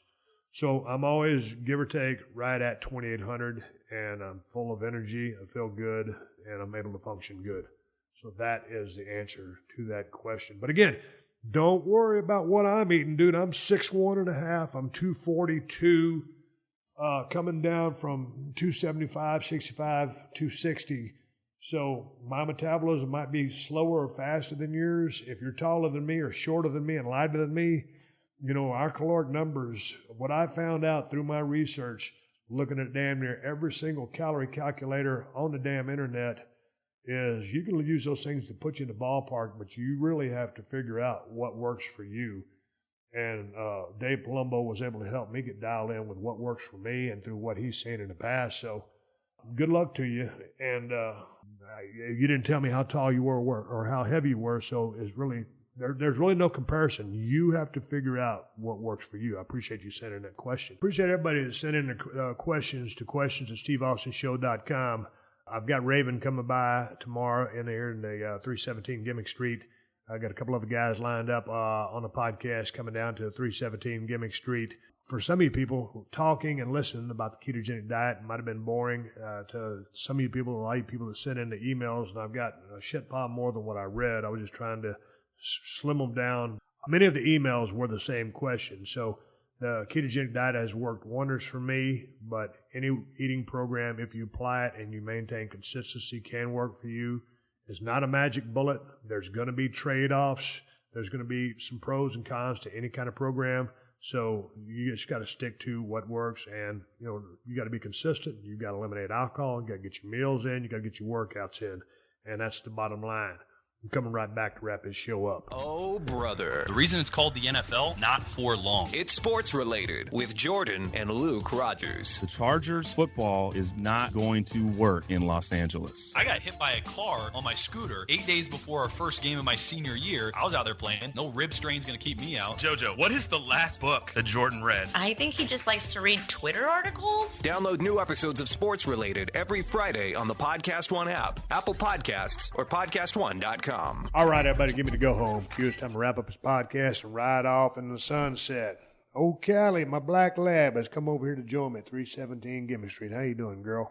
Speaker 5: So I'm always, give or take, right at 2,800. And I'm full of energy. I feel good. And I'm able to function good. So that is the answer to that question. But again, don't worry about what I'm eating, dude. I'm 6'1.5". I'm 242, coming down from 275, 65, 260. So my metabolism might be slower or faster than yours. If you're taller than me or shorter than me and lighter than me, you know, our caloric numbers, what I found out through my research, looking at damn near every single calorie calculator on the damn internet, is you can use those things to put you in the ballpark, but you really have to figure out what works for you. And Dave Palumbo was able to help me get dialed in with what works for me and through what he's seen in the past. So good luck to you. And you didn't tell me how tall you were or how heavy you were, so it's really there's really no comparison. You have to figure out what works for you. I appreciate you sending that question. Appreciate everybody that sent in the questions to questions@steveaustonshow.com. I've got Raven coming by tomorrow in the 317 Gimmick Street. I got a couple other guys lined up on a podcast coming down to 317 Gimmick Street. For some of you people, talking and listening about the ketogenic diet might have been boring to some of you people, a lot of you people that sent in the emails, and I've got a shit pile more than what I read. I was just trying to slim them down. Many of the emails were the same question. So the ketogenic diet has worked wonders for me, but any eating program, if you apply it and you maintain consistency, can work for you. It's not a magic bullet. There's going to be trade-offs. There's going to be some pros and cons to any kind of program. So you just got to stick to what works, and you know you got to be consistent. You got to eliminate alcohol. You got to get your meals in. You got to get your workouts in, and that's the bottom line. I'm coming right back to wrap this show up.
Speaker 1: Oh, brother.
Speaker 9: The reason it's called the NFL, not for long.
Speaker 1: It's sports related with Jordan and Luke Rogers.
Speaker 10: The Chargers football is not going to work in Los Angeles.
Speaker 9: I got hit by a car on my scooter 8 days before our first game of my senior year. I was out there playing. No rib strain's going to keep me out.
Speaker 11: JoJo, what is the last book that Jordan read?
Speaker 12: I think he just likes to read Twitter articles.
Speaker 1: Download new episodes of Sports Related every Friday on the PodcastOne app, Apple Podcasts, or PodcastOne.com.
Speaker 5: All right, everybody, give me the go home. It's time to wrap up this podcast and ride off in the sunset. Old Callie, my black lab, has come over here to join me at 317 Gimmick Street. How you doing, girl?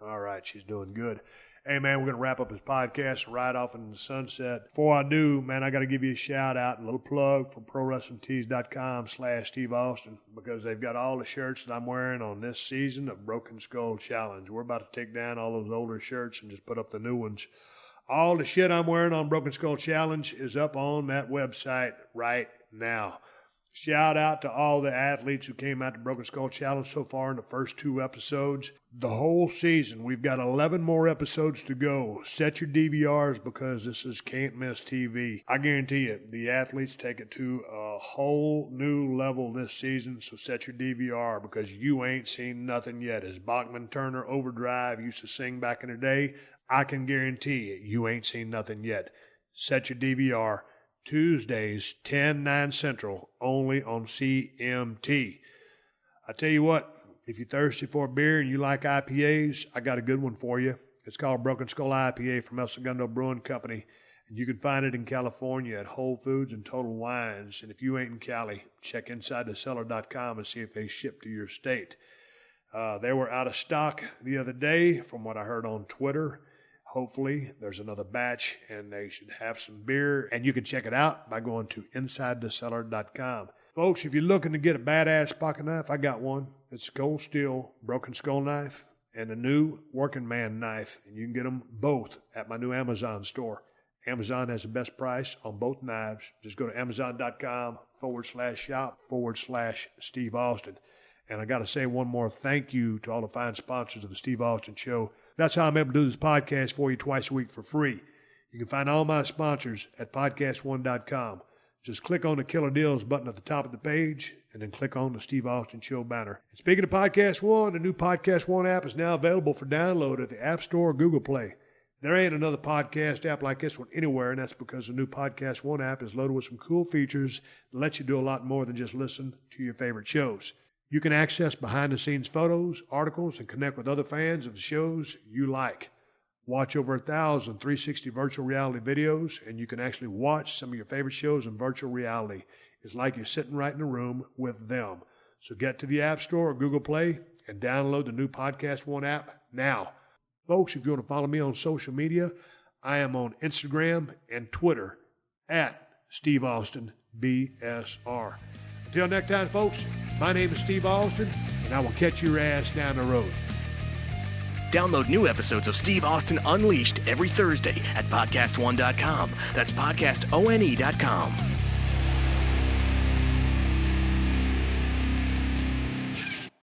Speaker 5: All right, she's doing good. Hey, man, we're going to wrap up this podcast and ride off into the sunset. Before I do, man, I got to give you a shout-out, a little plug for ProWrestlingTees.com/Steve Austin, because they've got all the shirts that I'm wearing on this season of Broken Skull Challenge. We're about to take down all those older shirts and just put up the new ones. All the shit I'm wearing on Broken Skull Challenge is up on that website right now. Shout out to all the athletes who came out to Broken Skull Challenge so far in the first 2 episodes. The whole season, we've got 11 more episodes to go. Set your DVRs because this is can't miss TV. I guarantee you, the athletes take it to a whole new level this season, so set your DVR because you ain't seen nothing yet. As Bachman Turner Overdrive used to sing back in the day, I can guarantee you ain't seen nothing yet. Set your DVR. Tuesdays, 10/9 Central, only on CMT. I tell you what, if you're thirsty for a beer and you like IPAs, I got a good one for you. It's called Broken Skull IPA from El Segundo Brewing Company. And you can find it in California at Whole Foods and Total Wines. And if you ain't in Cali, check InsideTheCellar.com and see if they ship to your state. They were out of stock the other day from what I heard on Twitter. Hopefully there's another batch and they should have some beer. And you can check it out by going to InsideTheCellar.com. Folks, if you're looking to get a badass pocket knife, I got one. It's Gold Steel Broken Skull knife and a new Working Man knife. And you can get them both at my new Amazon store. Amazon has the best price on both knives. Just go to Amazon.com/shop/Steve Austin. And I got to say one more thank you to all the fine sponsors of the Steve Austin Show. That's how I'm able to do this podcast for you twice a week for free. You can find all my sponsors at PodcastOne.com. Just click on the Killer Deals button at the top of the page and then click on the Steve Austin Show banner. And speaking of Podcast One, the new Podcast One app is now available for download at the App Store or Google Play. There ain't another podcast app like this one anywhere, and that's because the new Podcast One app is loaded with some cool features that let you do a lot more than just listen to your favorite shows. You can access behind-the-scenes photos, articles, and connect with other fans of the shows you like. Watch over 1,000 360 virtual reality videos, and you can actually watch some of your favorite shows in virtual reality. It's like you're sitting right in a room with them. So get to the App Store or Google Play and download the new Podcast One app now. Folks, if you want to follow me on social media, I am on Instagram and Twitter at Steve Austin BSR. Until next time, folks, my name is Steve Austin, and I will catch your ass down the road.
Speaker 3: Download new episodes of Steve Austin Unleashed every Thursday at PodcastOne.com. That's PodcastOne.com.